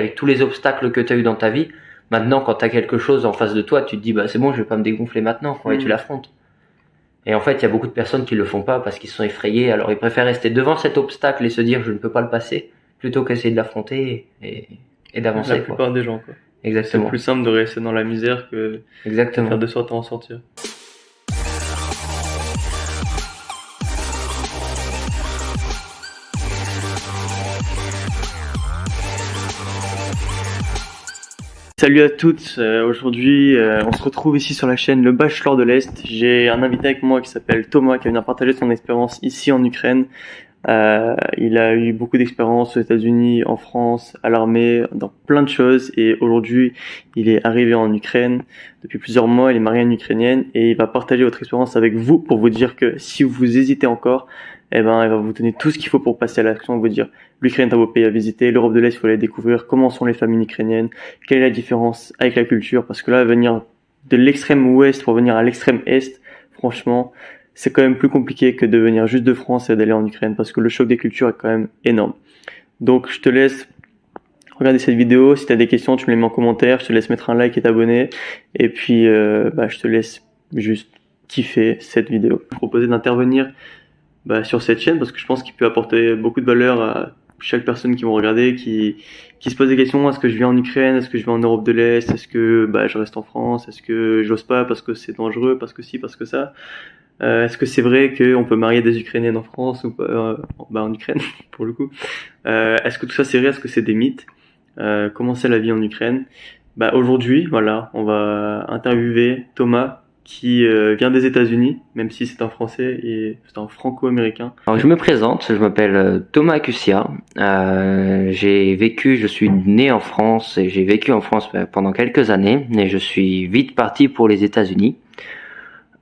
avec tous les obstacles que tu as eu dans ta vie. Maintenant, quand tu as quelque chose en face de toi, tu te dis c'est bon, je vais pas me dégonfler maintenant, et tu l'affrontes. Et en fait, il y a beaucoup de personnes qui le font pas parce qu'ils sont effrayés, alors ils préfèrent rester devant cet obstacle et se dire je ne peux pas le passer, plutôt qu'essayer de l'affronter et d'avancer. La plupart des gens, quoi. Exactement. C'est plus simple de rester dans la misère que de faire de sorte à en sortir. Salut à toutes, aujourd'hui on se retrouve ici sur la chaîne Le Bachelor de l'Est. J'ai un invité avec moi qui s'appelle Thomas qui va venir partager son expérience ici en Ukraine. Il a eu beaucoup d'expérience aux États-Unis, en France, à l'armée, dans plein de choses, et aujourd'hui il est arrivé en Ukraine depuis plusieurs mois. Il est marié à une Ukrainienne et il va partager votre expérience avec vous pour vous dire que si vous hésitez encore, il va vous donner tout ce qu'il faut pour passer à l'action, vous dire l'Ukraine est un beau pays à visiter, l'Europe de l'Est il faut aller découvrir, comment sont les familles ukrainiennes, quelle est la différence avec la culture, parce que là venir de l'extrême ouest pour venir à l'extrême est, franchement c'est quand même plus compliqué que de venir juste de France et d'aller en Ukraine, parce que le choc des cultures est quand même énorme. Donc je te laisse regarder cette vidéo, si tu as des questions tu me les mets en commentaire, je te laisse mettre un like et t'abonner, et puis je te laisse juste kiffer cette vidéo. Je proposais d'intervenir sur cette chaîne parce que je pense qu'il peut apporter beaucoup de valeur à chaque personne qui vont regarder, qui se pose des questions. Est-ce que je viens en Ukraine? Est-ce que je vais en Europe de l'Est? Est-ce que je reste en France? Est-ce que j'ose pas parce que c'est dangereux? Parce que si, parce que ça. Est-ce que c'est vrai qu'on peut marier des Ukrainiennes en France ou pas, en Ukraine pour le coup? Est-ce que tout ça c'est vrai? Est-ce que c'est des mythes? Comment c'est la vie en Ukraine? Aujourd'hui, voilà, on va interviewer Thomas qui vient des États-Unis, même si c'est un Français et c'est un Franco-américain. Alors je me présente, je m'appelle Thomas Cussia. Je suis né en France et j'ai vécu en France pendant quelques années, et je suis vite parti pour les États-Unis.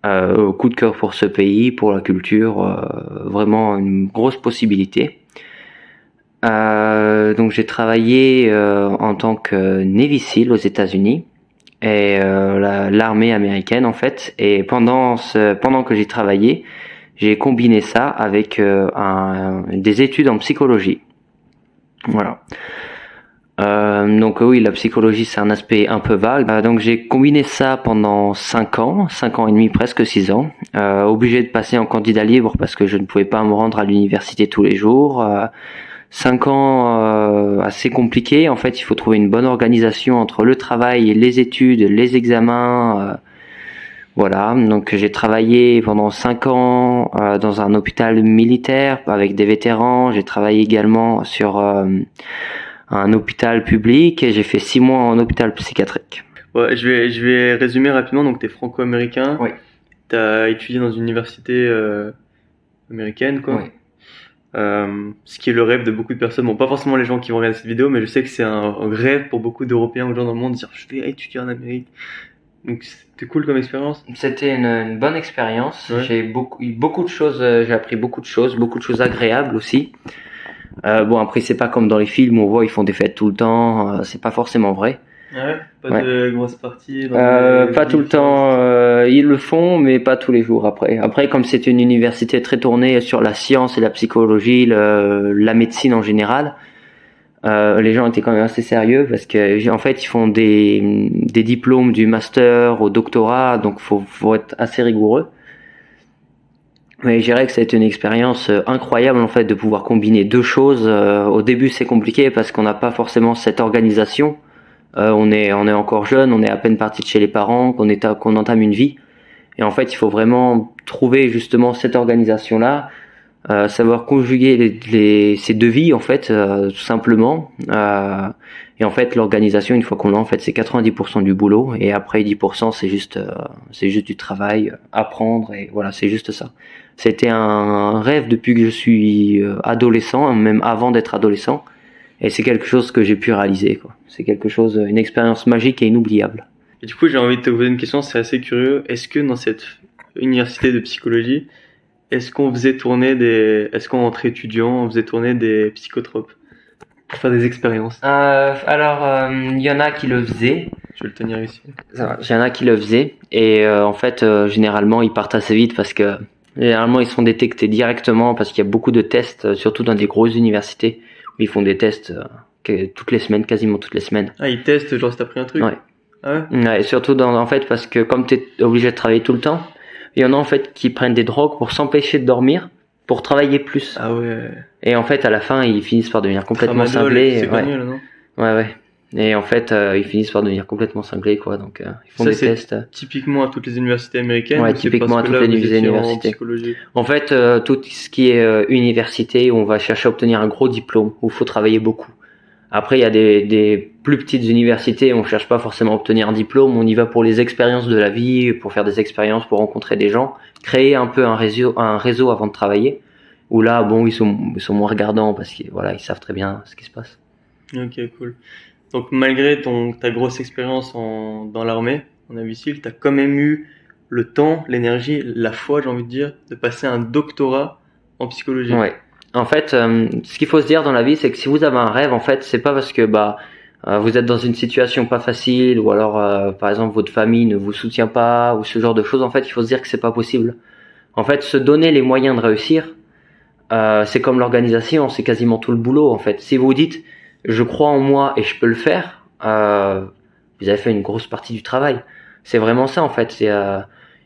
Coup de cœur pour ce pays, pour la culture, vraiment une grosse possibilité. Donc j'ai travaillé en tant que Navy SEAL aux États-Unis et l'armée américaine en fait. Et pendant que j'ai travaillé, j'ai combiné ça avec des études en psychologie. Voilà. Donc oui, la psychologie c'est un aspect un peu vague. Donc j'ai combiné ça pendant 5 ans et demi, presque 6 ans. Obligé de passer en candidat libre parce que je ne pouvais pas me rendre à l'université tous les jours. 5 ans assez compliqués. En fait, il faut trouver une bonne organisation entre le travail, les études, les examens. Voilà, donc j'ai travaillé pendant 5 ans dans un hôpital militaire avec des vétérans. J'ai travaillé également sur un hôpital public et j'ai fait 6 mois en hôpital psychiatrique. Ouais, je vais résumer rapidement. Donc t'es franco-américain. Oui. T'as étudié dans une université américaine, quoi. Oui. Ce qui est le rêve de beaucoup de personnes. Bon, pas forcément les gens qui vont regarder cette vidéo, mais je sais que c'est un rêve pour beaucoup d'Européens ou de gens dans le monde de dire je vais étudier en Amérique. Donc c'était cool comme expérience. C'était une bonne expérience. Ouais. J'ai beaucoup de choses. J'ai appris beaucoup de choses agréables aussi. Après c'est pas comme dans les films où on voit ils font des fêtes tout le temps. C'est pas forcément vrai. Ouais. Pas de grosses parties. Pas tout le temps. Ils le font, mais pas tous les jours après. Après, comme c'est une université très tournée sur la science et la psychologie, la médecine en général, les gens étaient quand même assez sérieux parce que en fait ils font des diplômes du master au doctorat, donc faut être assez rigoureux. Mais je dirais que ça a été une expérience incroyable en fait de pouvoir combiner deux choses. Au début c'est compliqué parce qu'on n'a pas forcément cette organisation. On est encore jeune, on est à peine parti de chez les parents, qu'on entame une vie. Et en fait, il faut vraiment trouver justement cette organisation-là, savoir conjuguer ces deux vies en fait, tout simplement. Et en fait, l'organisation, une fois qu'on l'a, en fait, c'est 90% du boulot, et après 10% c'est juste du travail, apprendre, et voilà, c'est juste ça. C'était un rêve depuis que je suis adolescent, même avant d'être adolescent. Et c'est quelque chose que j'ai pu réaliser, quoi. C'est une expérience magique et inoubliable. Et du coup, j'ai envie de te poser une question, c'est assez curieux. Est-ce que dans cette université de psychologie, est-ce qu'on entre étudiants, on faisait tourner des psychotropes pour faire des expériences? Il y en a qui le faisaient. Je vais le tenir ici. Il y en a qui le faisaient. Et en fait, généralement, ils partent assez vite parce que généralement, ils sont détectés directement parce qu'il y a beaucoup de tests, surtout dans des grosses universités. Ils font des tests toutes les semaines, quasiment toutes les semaines. Ah, ils testent, genre si t'as pris un truc. Ouais. Ah ouais. Ouais, surtout en fait parce que comme t'es obligé de travailler tout le temps, il y en a en fait qui prennent des drogues pour s'empêcher de dormir, pour travailler plus. Ah ouais. Et en fait à la fin ils finissent par devenir complètement Tramadol, cinglés. c'est connu là, non? Ouais. Et en fait ils finissent par devenir complètement cinglés quoi. Donc ils font Ça, des c'est tests. typiquement à toutes les universités américaines. Ouais, ou c'est typiquement parce à que toutes là, les vous étiez en universités. psychologie? En fait tout ce qui est université, on va chercher à obtenir un gros diplôme où il faut travailler beaucoup. Après, il y a des plus petites universités, on cherche pas forcément à obtenir un diplôme, on y va pour les expériences de la vie, pour faire des expériences, pour rencontrer des gens, créer un peu un réseau avant de travailler. Où là, bon, ils sont moins regardants parce qu'ils voilà, ils savent très bien ce qui se passe. Ok, cool. Donc malgré ta grosse expérience dans l'armée, en avisil, t'as quand même eu le temps, l'énergie, la foi, j'ai envie de dire, de passer un doctorat en psychologie. Ouais. En fait, ce qu'il faut se dire dans la vie, c'est que si vous avez un rêve, en fait, c'est pas parce que vous êtes dans une situation pas facile ou alors par exemple votre famille ne vous soutient pas ou ce genre de choses. En fait, il faut se dire que c'est pas possible. En fait, se donner les moyens de réussir, c'est comme l'organisation, c'est quasiment tout le boulot. En fait, si vous dites je crois en moi et je peux le faire, vous avez fait une grosse partie du travail. C'est vraiment ça en fait.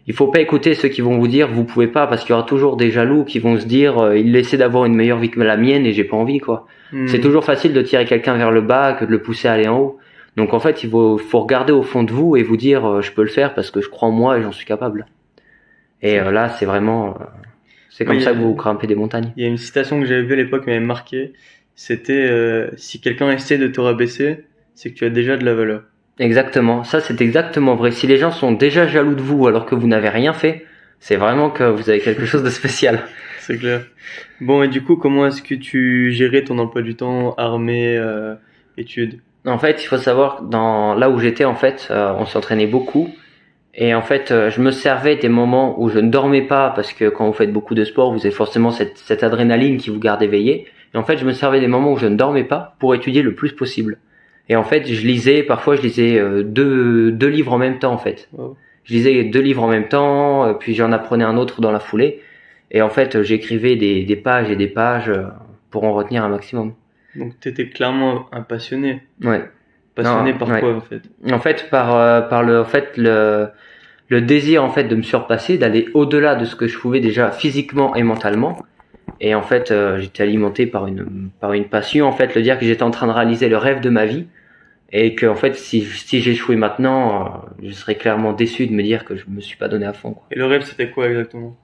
Il faut pas écouter ceux qui vont vous dire vous pouvez pas parce qu'il y aura toujours des jaloux qui vont se dire il essaie d'avoir une meilleure vie que la mienne et j'ai pas envie quoi. C'est toujours facile de tirer quelqu'un vers le bas que de le pousser à aller en haut. Donc en fait il faut regarder au fond de vous et vous dire je peux le faire parce que je crois en moi et j'en suis capable. Et là c'est vraiment c'est comme ça que vous grimpez des montagnes. Il y a une citation que j'avais vue à l'époque qui m'avait marqué. C'était si quelqu'un essaie de te rabaisser, c'est que tu as déjà de la valeur. Exactement, ça c'est exactement vrai. Si les gens sont déjà jaloux de vous alors que vous n'avez rien fait, c'est vraiment que vous avez quelque chose de spécial. C'est clair. Bon, et du coup, comment est-ce que tu gérais ton emploi du temps, armée, études? En fait, il faut savoir que là où j'étais, en fait, on s'entraînait beaucoup. Et en fait, je me servais des moments où je ne dormais pas parce que quand vous faites beaucoup de sport, vous avez forcément cette adrénaline qui vous garde éveillé. Et en fait, je me servais des moments où je ne dormais pas pour étudier le plus possible. Et en fait, parfois je lisais deux livres en même temps en fait. Wow. Je lisais 2 livres en même temps, puis j'en apprenais un autre dans la foulée. Et en fait, j'écrivais des pages et des pages pour en retenir un maximum. Donc t'étais clairement un passionné. Ouais. Passionné par quoi en fait? En fait, par le désir en fait de me surpasser, d'aller au-delà de ce que je pouvais déjà physiquement et mentalement. Et en fait, j'étais alimenté par une passion, en fait, le dire que j'étais en train de réaliser le rêve de ma vie et que en fait, si j'échouais maintenant, je serais clairement déçu de me dire que je me suis pas donné à fond, quoi. Et le rêve, c'était quoi exactement?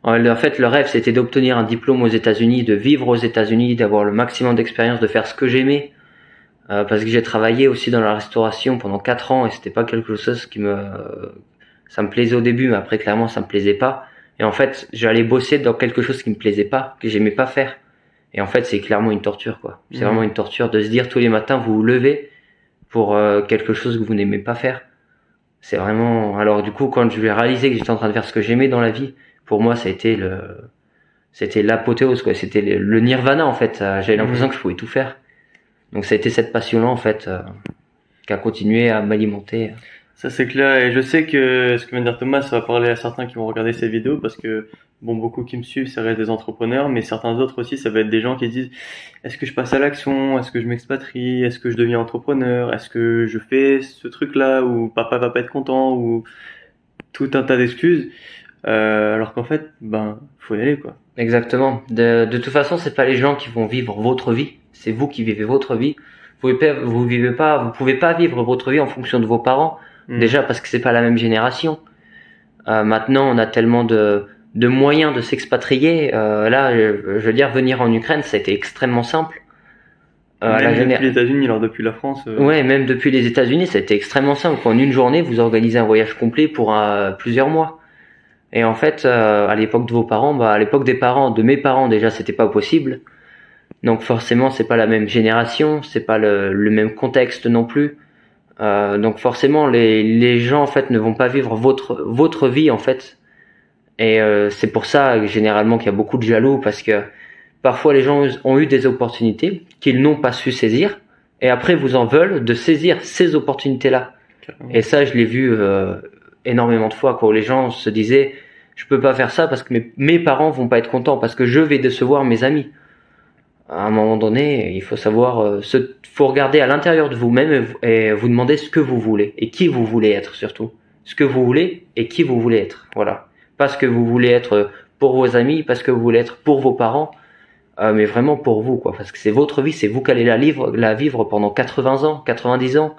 En fait, le rêve, c'était d'obtenir un diplôme aux États-Unis, de vivre aux États-Unis, d'avoir le maximum d'expérience, de faire ce que j'aimais. Parce que j'ai travaillé aussi dans la restauration pendant 4 ans et c'était pas quelque chose ça me plaisait au début, mais après clairement ça me plaisait pas. Et en fait, j'allais bosser dans quelque chose qui me plaisait pas, que j'aimais pas faire. Et en fait, c'est clairement une torture, quoi. C'est vraiment une torture de se dire tous les matins vous vous levez pour quelque chose que vous n'aimez pas faire. C'est vraiment. Alors du coup, quand je vais réaliser que j'étais en train de faire ce que j'aimais dans la vie, pour moi, ça a été c'était l'apothéose, quoi. C'était le nirvana en fait. J'avais l'impression que je pouvais tout faire. Donc ça a été cette passion-là en fait qui a continué à m'alimenter. Ça c'est clair, et je sais que ce que vient de dire Thomas, ça va parler à certains qui vont regarder ces vidéos parce que bon, beaucoup qui me suivent, ça reste des entrepreneurs, mais certains autres aussi, ça va être des gens qui disent est-ce que je passe à l'action, est-ce que je m'expatrie, est-ce que je deviens entrepreneur, est-ce que je fais ce truc-là où papa va pas être content, ou tout un tas d'excuses, alors qu'en fait, faut y aller quoi. Exactement. De toute façon, c'est pas les gens qui vont vivre votre vie, c'est vous qui vivez votre vie. Vous pouvez pas vivre votre vie en fonction de vos parents. Déjà parce que c'est pas la même génération. Maintenant, on a tellement de moyens de s'expatrier. Là, je veux dire, venir en Ukraine, ça a été extrêmement simple. Même depuis les États-Unis, alors depuis la France. Ouais, même depuis les États-Unis, ça a été extrêmement simple. En une journée, vous organisez un voyage complet pour plusieurs mois. Et en fait, à l'époque de vos parents, à l'époque de mes parents, déjà, c'était pas possible. Donc forcément, c'est pas la même génération, c'est pas le même contexte non plus. Donc forcément, les gens en fait ne vont pas vivre votre vie en fait. Et c'est pour ça généralement qu'il y a beaucoup de jaloux, parce que parfois les gens ont eu des opportunités qu'ils n'ont pas su saisir, et après vous en veulent de saisir ces opportunités-là. Et ça, je l'ai vu énormément de fois, quand les gens se disaient je peux pas faire ça parce que mes parents vont pas être contents, parce que je vais décevoir mes amis. à un moment donné, il faut savoir, faut regarder à l'intérieur de vous-même et vous demander ce que vous voulez et qui vous voulez être surtout. Ce que vous voulez et qui vous voulez être. Voilà. Pas ce que vous voulez être pour vos amis, pas ce que vous voulez être pour vos parents, mais vraiment pour vous, quoi. Parce que c'est votre vie, c'est vous qui allez la vivre pendant 80 ans, 90 ans.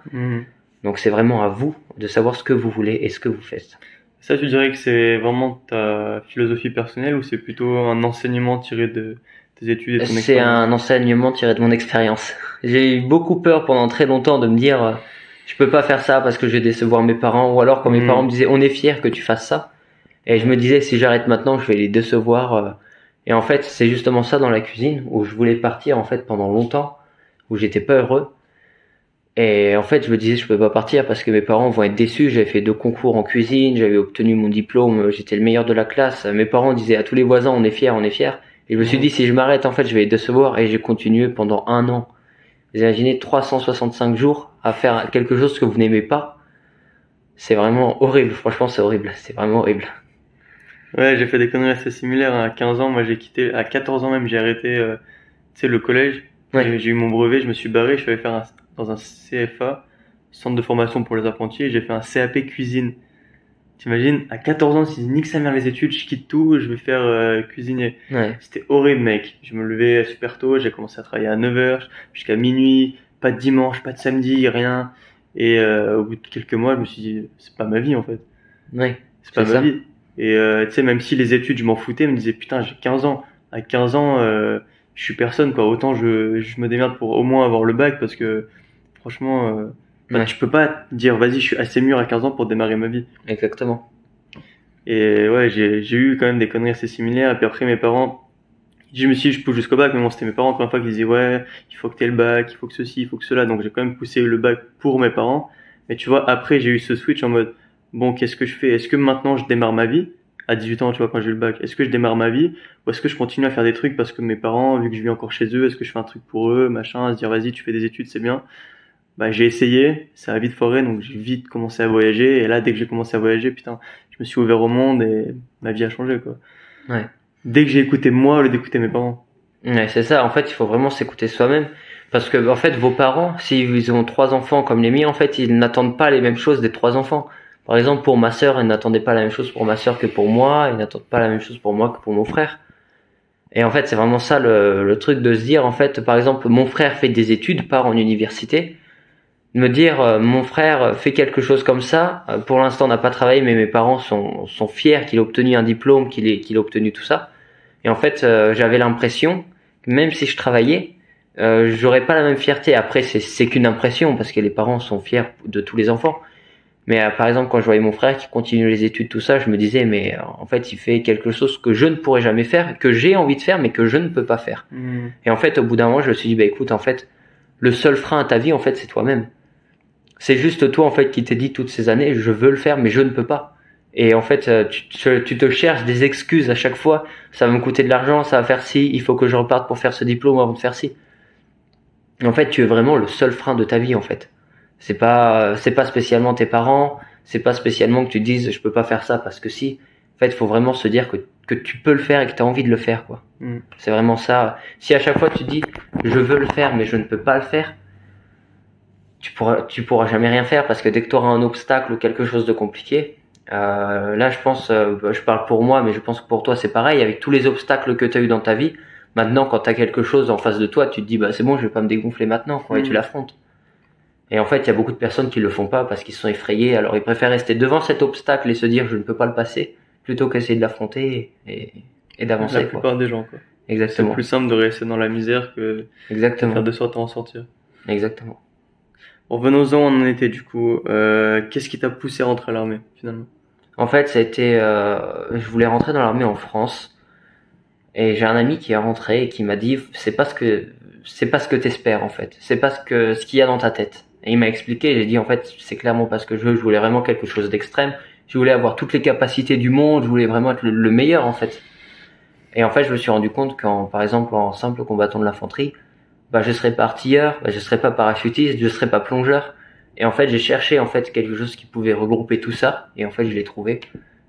Donc c'est vraiment à vous de savoir ce que vous voulez et ce que vous faites. Ça, tu dirais que c'est vraiment ta philosophie personnelle ou c'est plutôt un enseignement tiré de tes études et ton expérience? C'est un enseignement tiré de mon expérience. J'ai eu beaucoup peur pendant très longtemps de me dire je peux pas faire ça parce que je vais décevoir mes parents, ou alors quand mes parents me disaient on est fiers que tu fasses ça, et je me disais si j'arrête maintenant je vais les décevoir. Et en fait c'est justement ça dans la cuisine où je voulais partir en fait pendant longtemps, où j'étais pas heureux. Et en fait, je me disais, je peux pas partir parce que mes parents vont être déçus. J'avais fait 2 concours en cuisine, j'avais obtenu mon diplôme, j'étais le meilleur de la classe. Mes parents disaient à tous les voisins, on est fiers, on est fiers. Et je me suis dit, si je m'arrête, en fait, je vais les décevoir. Et j'ai continué pendant 1 an. Vous imaginez 365 jours à faire quelque chose que vous n'aimez pas. C'est vraiment horrible. Franchement, c'est horrible. C'est vraiment horrible. Ouais, j'ai fait des conneries assez similaires. À 15 ans, moi, j'ai quitté, à 14 ans même, j'ai arrêté, tu sais, le collège. Ouais. J'ai eu mon brevet, je me suis barré, je suis allé faire dans un CFA, centre de formation pour les apprentis, et j'ai fait un CAP cuisine. T'imagines, à 14 ans, si je nique sa mère les études, je quitte tout, je vais faire cuisinier. Ouais. C'était horrible, mec. Je me levais super tôt, j'ai commencé à travailler à 9h jusqu'à minuit, pas de dimanche, pas de samedi, rien. Et au bout de quelques mois, je me suis dit, c'est pas ma vie en fait. Ouais. C'est pas C'est ma ça. vie. Et tu sais, même si les études, je m'en foutais, je me disais, putain, j'ai 15 ans. À 15 ans, je suis personne, quoi. Autant je me démerde pour au moins avoir le bac, parce que franchement, Ouais. tu peux pas dire, vas-y, je suis assez mûr à 15 ans pour démarrer ma vie. Exactement. Et ouais, j'ai eu quand même des conneries assez similaires. Et puis après, mes parents, je me suis dit, je pousse jusqu'au bac, mais bon, c'était mes parents, encore une fois, qui disaient, ouais, il faut que t'aies le bac, il faut que ceci, il faut que cela. Donc j'ai quand même poussé le bac pour mes parents. Mais tu vois, après, j'ai eu ce switch en mode, bon, qu'est-ce que je fais? Est-ce que maintenant je démarre ma vie? À 18 ans, tu vois, quand j'ai eu le bac, est-ce que je démarre ma vie? Ou est-ce que je continue à faire des trucs parce que mes parents, vu que je vis encore chez eux, est-ce que je fais un truc pour eux, machin, à se dire, vas-y, tu fais des études, c'est bien. Bah, j'ai essayé, ça a vite foiré, donc j'ai vite commencé à voyager. Et là, dès que j'ai commencé à voyager, putain, je me suis ouvert au monde et ma vie a changé, quoi. Ouais. Dès que j'ai écouté moi au lieu d'écouter mes parents. Ouais, c'est ça. En fait, il faut vraiment s'écouter soi-même. Parce que, en fait, vos parents, s'ils ont 3 enfants comme les miens, en fait, ils n'attendent pas les mêmes choses des 3 enfants. Par exemple, pour ma sœur, ils n'attendaient pas la même chose pour ma sœur que pour moi. Ils n'attendent pas la même chose pour moi que pour mon frère. Et en fait, c'est vraiment ça le truc de se dire, en fait, par exemple, mon frère fait des études, part en université. Me dire, mon frère fait quelque chose comme ça. Pour l'instant, on n'a pas travaillé, mais mes parents sont fiers qu'il ait obtenu un diplôme, qu'il ait obtenu tout ça. Et en fait, j'avais l'impression que même si je travaillais, j'aurais pas la même fierté. Après, c'est qu'une impression parce que les parents sont fiers de tous les enfants. Mais par exemple, quand je voyais mon frère qui continue les études, tout ça, je me disais, mais en fait, il fait quelque chose que je ne pourrais jamais faire, que j'ai envie de faire, mais que je ne peux pas faire. Et en fait, au bout d'un moment, je me suis dit, bah écoute, en fait, le seul frein à ta vie, en fait, c'est toi-même. C'est juste toi, en fait, qui t'es dit toutes ces années, je veux le faire, mais je ne peux pas. Et en fait, tu te cherches des excuses à chaque fois. Ça va me coûter de l'argent, ça va faire ci, il faut que je reparte pour faire ce diplôme avant de faire ci. En fait, tu es vraiment le seul frein de ta vie, en fait. C'est pas spécialement tes parents, c'est pas spécialement que tu te dises je peux pas faire ça parce que si. En fait, il faut vraiment se dire que tu peux le faire et que tu as envie de le faire, quoi. C'est vraiment ça. Si à chaque fois tu dis je veux le faire mais je ne peux pas le faire, tu pourras jamais rien faire parce que dès que tu auras un obstacle ou quelque chose de compliqué, là je pense, je parle pour moi mais je pense que pour toi c'est pareil, avec tous les obstacles que tu as eu dans ta vie, maintenant quand tu as quelque chose en face de toi, tu te dis bah c'est bon, je vais pas me dégonfler maintenant, quoi, et tu l'affrontes. Et en fait, il y a beaucoup de personnes qui le font pas parce qu'ils sont effrayés, alors ils préfèrent rester devant cet obstacle et se dire je ne peux pas le passer, plutôt qu'essayer de l'affronter et d'avancer. La plupart des gens, quoi. Exactement. C'est plus simple de rester dans la misère que Exactement. faire de sorte à en sortir. Exactement. Bon, venons-en, on en était du coup. Qu'est-ce qui t'a poussé à rentrer à l'armée, finalement? En fait, ça a été, je voulais rentrer dans l'armée en France, et j'ai un ami qui est rentré et qui m'a dit c'est pas ce que t'espères en fait, c'est pas ce qu'il y a dans ta tête. Et il m'a expliqué, j'ai dit en fait c'est clairement pas ce que je veux, je voulais vraiment quelque chose d'extrême, je voulais avoir toutes les capacités du monde, je voulais vraiment être le meilleur en fait. Et en fait je me suis rendu compte par exemple en simple combattant de l'infanterie, bah je serais pas artilleur, bah je serais pas parachutiste, je serais pas plongeur. Et en fait j'ai cherché en fait quelque chose qui pouvait regrouper tout ça, et en fait je l'ai trouvé.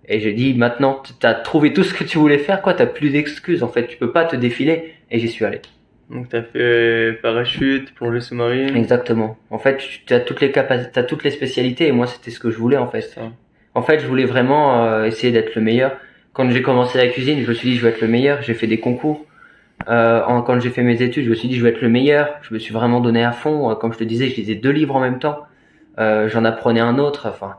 Et j'ai dit maintenant t'as trouvé tout ce que tu voulais faire, quoi, t'as plus d'excuses en fait, tu peux pas te défiler, et j'y suis allé. Donc t'as fait parachute, plongée sous-marine. Exactement. En fait, tu as toutes les capacités, t'as toutes les spécialités et moi c'était ce que je voulais en fait. Ça. En fait, je voulais vraiment essayer d'être le meilleur. Quand j'ai commencé la cuisine, je me suis dit je vais être le meilleur. J'ai fait des concours. Quand j'ai fait mes études, je me suis dit je vais être le meilleur. Je me suis vraiment donné à fond. Comme je te disais, je lisais 2 livres en même temps. J'en apprenais un autre. Enfin,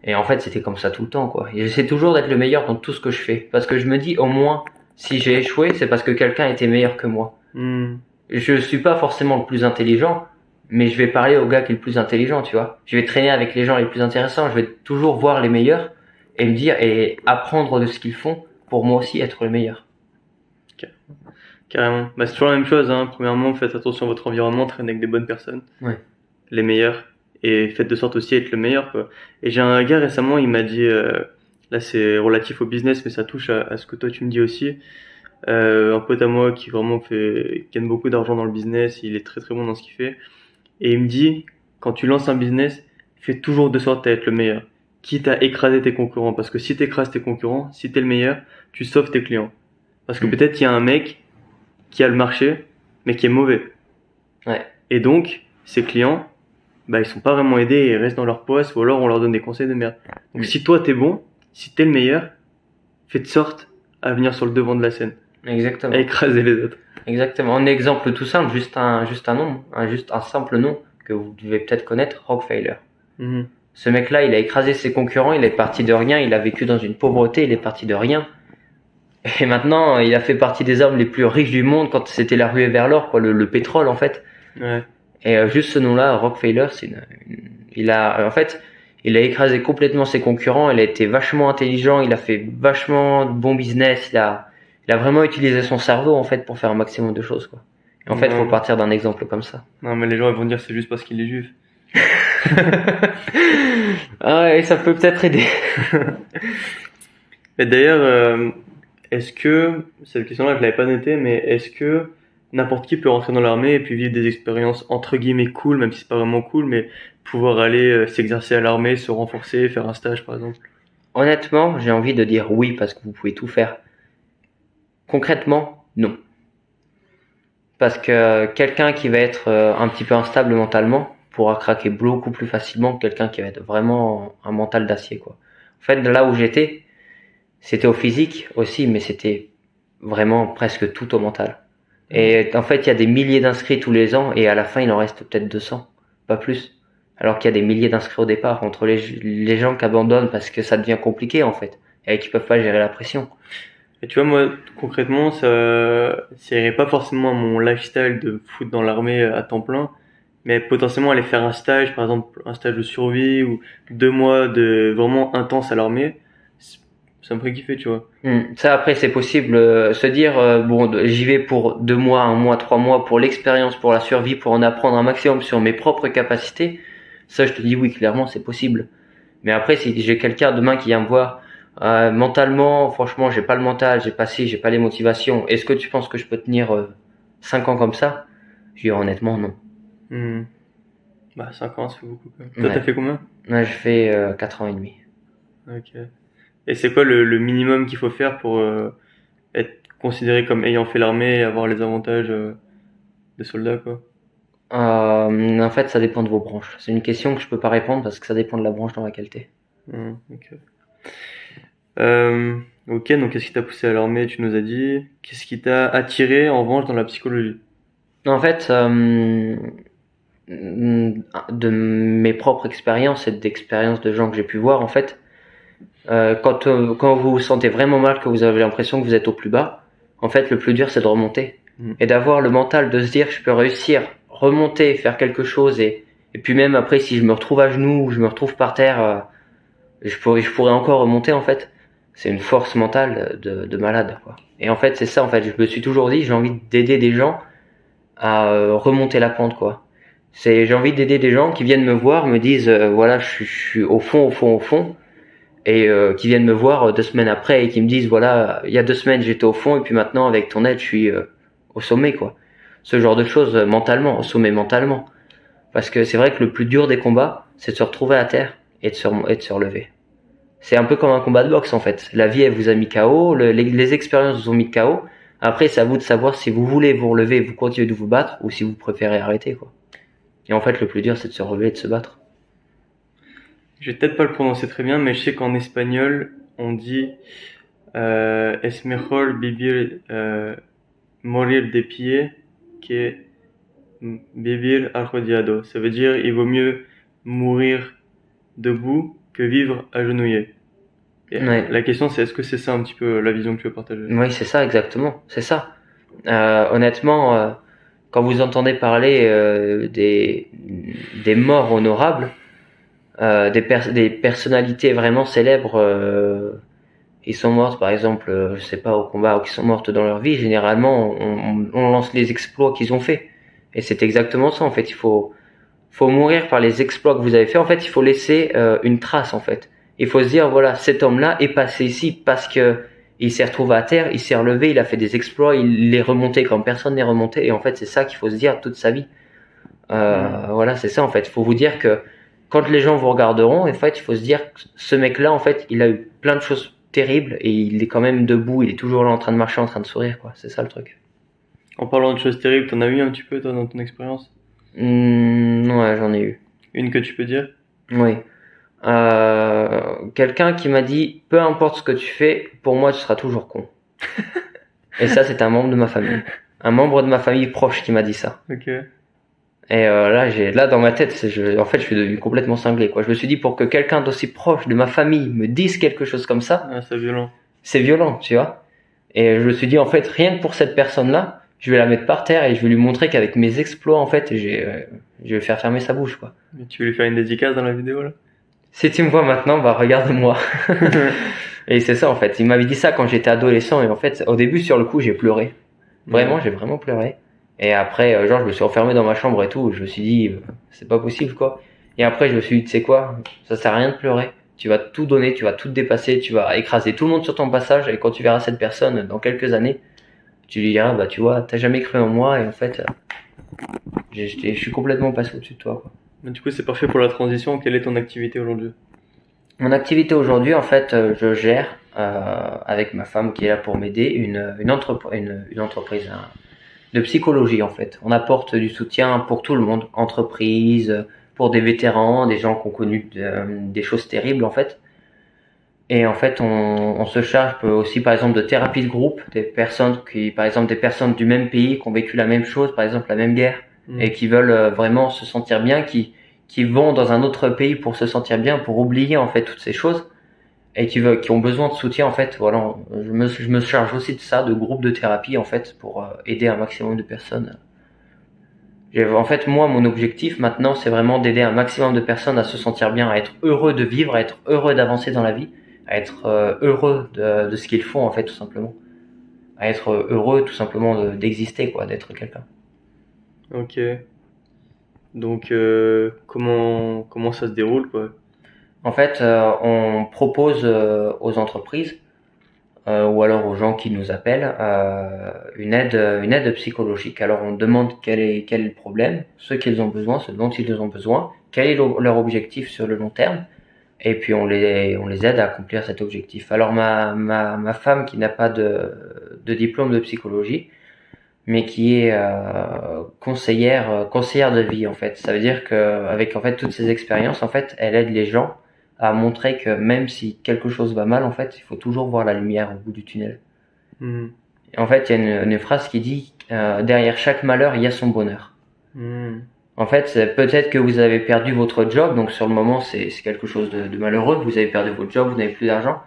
et en fait, c'était comme ça tout le temps, quoi. Et j'essaie toujours d'être le meilleur dans tout ce que je fais, parce que je me dis au moins, si j'ai échoué, c'est parce que quelqu'un était meilleur que moi. Je suis pas forcément le plus intelligent, mais je vais parler au gars qui est le plus intelligent, tu vois. Je vais traîner avec les gens les plus intéressants. Je vais toujours voir les meilleurs et me dire et apprendre de ce qu'ils font pour moi aussi être le meilleur. Carrément. Bah, c'est toujours la même chose, hein. Premièrement, faites attention à votre environnement, traînez avec des bonnes personnes. Ouais. Les meilleurs. Et faites de sorte aussi à être le meilleur, quoi. Et j'ai un gars récemment, il m'a dit, là c'est relatif au business, mais ça touche à ce que toi tu me dis aussi. Un pote à moi qui vraiment gagne beaucoup d'argent dans le business, il est très très bon dans ce qu'il fait. Et il me dit, quand tu lances un business, fais toujours de sorte à être le meilleur. Quitte à écraser tes concurrents. Parce que si t'écrases tes concurrents, si t'es le meilleur, tu sauves tes clients. Parce que peut-être il y a un mec qui a le marché, mais qui est mauvais. Ouais. Et donc, ses clients, bah, ils sont pas vraiment aidés et ils restent dans leur poste, ou alors on leur donne des conseils de merde. Donc, si toi t'es bon, si t'es le meilleur, fais de sorte à venir sur le devant de la scène. Exactement. À écraser les autres. Exactement. Un exemple tout simple, juste un nom, juste un simple nom que vous devez peut-être connaître, Rockefeller. Ce mec-là, il a écrasé ses concurrents, il est parti de rien, il a vécu dans une pauvreté, il est parti de rien. Et maintenant, il a fait partie des hommes les plus riches du monde quand c'était la ruée vers l'or, quoi, le pétrole en fait. Ouais. Et juste ce nom-là, Rockefeller, il a écrasé complètement ses concurrents. Il a été vachement intelligent, il a fait vachement de bon business. Il a vraiment utilisé son cerveau en fait pour faire un maximum de choses, quoi. Et en fait, faut partir d'un exemple comme ça. Non, mais les gens ils vont dire c'est juste parce qu'il est juif. Ah ouais, ça peut peut-être aider. Et d'ailleurs, est-ce que, cette question-là je l'avais pas notée, mais est-ce que n'importe qui peut rentrer dans l'armée et puis vivre des expériences entre guillemets cool, même si c'est pas vraiment cool, mais pouvoir aller s'exercer à l'armée, se renforcer, faire un stage par exemple? Honnêtement, j'ai envie de dire oui parce que vous pouvez tout faire. Concrètement, non. Parce que quelqu'un qui va être un petit peu instable mentalement pourra craquer beaucoup plus facilement que quelqu'un qui va être vraiment un mental d'acier, quoi. En fait, de là où j'étais, c'était au physique aussi, mais c'était vraiment presque tout au mental. Et en fait, il y a des milliers d'inscrits tous les ans et à la fin, il en reste peut-être 200, pas plus. Alors qu'il y a des milliers d'inscrits au départ entre les gens qui abandonnent parce que ça devient compliqué en fait et qui peuvent pas gérer la pression. Et tu vois, moi, concrètement, ça irait pas forcément à mon lifestyle de foutre dans l'armée à temps plein, mais potentiellement aller faire un stage, par exemple, un stage de survie ou 2 mois de vraiment intense à l'armée, ça me ferait kiffer, tu vois. Ça après c'est possible, se dire bon j'y vais pour 2 mois, 1 mois, 3 mois pour l'expérience, pour la survie, pour en apprendre un maximum sur mes propres capacités. Ça je te dis oui clairement c'est possible. Mais après si j'ai quelqu'un demain qui vient me voir mentalement, franchement j'ai pas le mental, j'ai pas les motivations. Est-ce que tu penses que je peux tenir 5 ans comme ça? Je dis honnêtement non. Bah 5 ans ça fait beaucoup quand même. Toi Ouais. t'as fait combien? Ouais, je fais 4 ans et demi. Ok. Et c'est quoi le minimum qu'il faut faire pour être considéré comme ayant fait l'armée et avoir les avantages des soldats, quoi? En fait ça dépend de vos branches. C'est une question que je peux pas répondre parce que ça dépend de la branche dans laquelle t'es. Ok. Ok, donc qu'est-ce qui t'a poussé à l'armée, tu nous as dit. Qu'est-ce qui t'a attiré en revanche dans la psychologie? En fait, de mes propres expériences et d'expériences de gens que j'ai pu voir, en fait, quand vous vous sentez vraiment mal, que vous avez l'impression que vous êtes au plus bas, en fait, le plus dur, c'est de remonter. Et d'avoir le mental de se dire, je peux réussir, remonter, faire quelque chose, et puis même après, si je me retrouve à genoux ou je me retrouve par terre, je pourrais encore remonter, en fait. C'est une force mentale de malade, quoi. Et en fait, c'est ça, en fait, je me suis toujours dit, j'ai envie d'aider des gens à remonter la pente, quoi. J'ai envie d'aider des gens qui viennent me voir, me disent voilà je suis au fond et qui viennent me voir 2 semaines après et qui me disent voilà il y a 2 semaines j'étais au fond et puis maintenant avec ton aide je suis au sommet, quoi. Ce genre de choses mentalement, au sommet mentalement, parce que c'est vrai que le plus dur des combats c'est de se retrouver à terre et de se relever. C'est un peu comme un combat de boxe en fait. La vie elle vous a mis KO, les expériences vous ont mis KO. Après, c'est à vous de savoir si vous voulez vous relever, vous continuez de vous battre, ou si vous préférez arrêter, quoi. Et en fait, le plus dur, c'est de se relever et de se battre. Je vais peut-être pas le prononcer très bien, mais je sais qu'en espagnol, on dit es mejor vivir morir de pie que vivir arrodillado. Ça veut dire il vaut mieux mourir debout que vivre agenouillé. Ouais. La question c'est est-ce que c'est ça un petit peu la vision que tu veux partager? Oui, c'est ça, exactement. C'est ça. Honnêtement, quand vous entendez parler des morts honorables, des personnalités vraiment célèbres, ils sont mortes par exemple, je sais pas, au combat, ou qui sont mortes dans leur vie, généralement on lance les exploits qu'ils ont fait. Et c'est exactement ça en fait, il faut mourir par les exploits que vous avez fait. En fait, il faut laisser une trace en fait. Il faut se dire voilà, cet homme-là est passé ici parce que il s'est retrouvé à terre, il s'est relevé, il a fait des exploits, il est remonté quand personne n'est remonté. Et en fait, c'est ça qu'il faut se dire toute sa vie. Voilà, c'est ça en fait. Il faut vous dire que quand les gens vous regarderont, en fait, il faut se dire que ce mec-là, en fait, il a eu plein de choses terribles et il est quand même debout, il est toujours là en train de marcher, en train de sourire, quoi. C'est ça le truc. En parlant de choses terribles, t'en as eu un petit peu toi dans ton expérience? Ouais, j'en ai eu. Une que tu peux dire? Oui. Quelqu'un qui m'a dit peu importe ce que tu fais, pour moi tu seras toujours con. Et ça, c'est un membre de ma famille. Un membre de ma famille proche qui m'a dit ça. Ok. Et là dans ma tête, en fait, je suis devenu complètement cinglé, quoi. Je me suis dit pour que quelqu'un d'aussi proche de ma famille me dise quelque chose comme ça, c'est violent. C'est violent, tu vois. Et je me suis dit en fait rien que pour cette personne-là, je vais la mettre par terre et je vais lui montrer qu'avec mes exploits en fait, je vais faire fermer sa bouche, quoi. Et tu veux lui faire une dédicace dans la vidéo là? Si tu me vois maintenant, bah regarde-moi. Et c'est ça en fait. Il m'avait dit ça quand j'étais adolescent et en fait, au début sur le coup, j'ai pleuré. Vraiment, j'ai vraiment pleuré. Et après, genre, je me suis enfermé dans ma chambre et tout. Je me suis dit, c'est pas possible, quoi. Et après, je me suis dit, tu sais quoi, ça sert à rien de pleurer. Tu vas tout donner, tu vas tout dépasser, tu vas écraser tout le monde sur ton passage. Et quand tu verras cette personne dans quelques années, tu lui diras, bah tu vois, t'as jamais cru en moi. Et en fait, je suis complètement passé au-dessus de toi, quoi. Du coup, c'est parfait pour la transition. Quelle est ton activité aujourd'hui? Mon activité aujourd'hui, en fait, je gère avec ma femme qui est là pour m'aider une entreprise de psychologie en fait. On apporte du soutien pour tout le monde, entreprise, pour des vétérans, des gens qui ont connu des choses terribles en fait. Et en fait, on se charge aussi par exemple de thérapie de groupe, des personnes du même pays qui ont vécu la même chose, par exemple la même guerre, et qui veulent vraiment se sentir bien, qui vont dans un autre pays pour se sentir bien, pour oublier en fait toutes ces choses, et qui ont besoin de soutien en fait. Voilà, je me charge aussi de ça, de groupes de thérapie en fait, pour aider un maximum de personnes. En fait, moi, mon objectif maintenant, c'est vraiment d'aider un maximum de personnes à se sentir bien, à être heureux de vivre, à être heureux d'avancer dans la vie, à être heureux de ce qu'ils font en fait, tout simplement, à être heureux tout simplement d'exister, quoi, d'être quelqu'un. Ok. Donc comment ça se déroule, quoi? En fait, on propose aux entreprises ou alors aux gens qui nous appellent une aide psychologique. Alors on demande quel est le problème, ce qu'ils ont besoin, ce dont ils ont besoin, quel est leur objectif sur le long terme, et puis on les aide à accomplir cet objectif. Alors ma femme qui n'a pas de diplôme de psychologie, mais qui est conseillère de vie en fait. Ça veut dire que avec en fait toutes ces expériences en fait, elle aide les gens à montrer que même si quelque chose va mal en fait, il faut toujours voir la lumière au bout du tunnel. Et en fait, il y a une phrase qui dit derrière chaque malheur, il y a son bonheur. En fait, peut-être que vous avez perdu votre job, donc sur le moment c'est quelque chose de malheureux, vous avez perdu votre job, vous n'avez plus d'argent.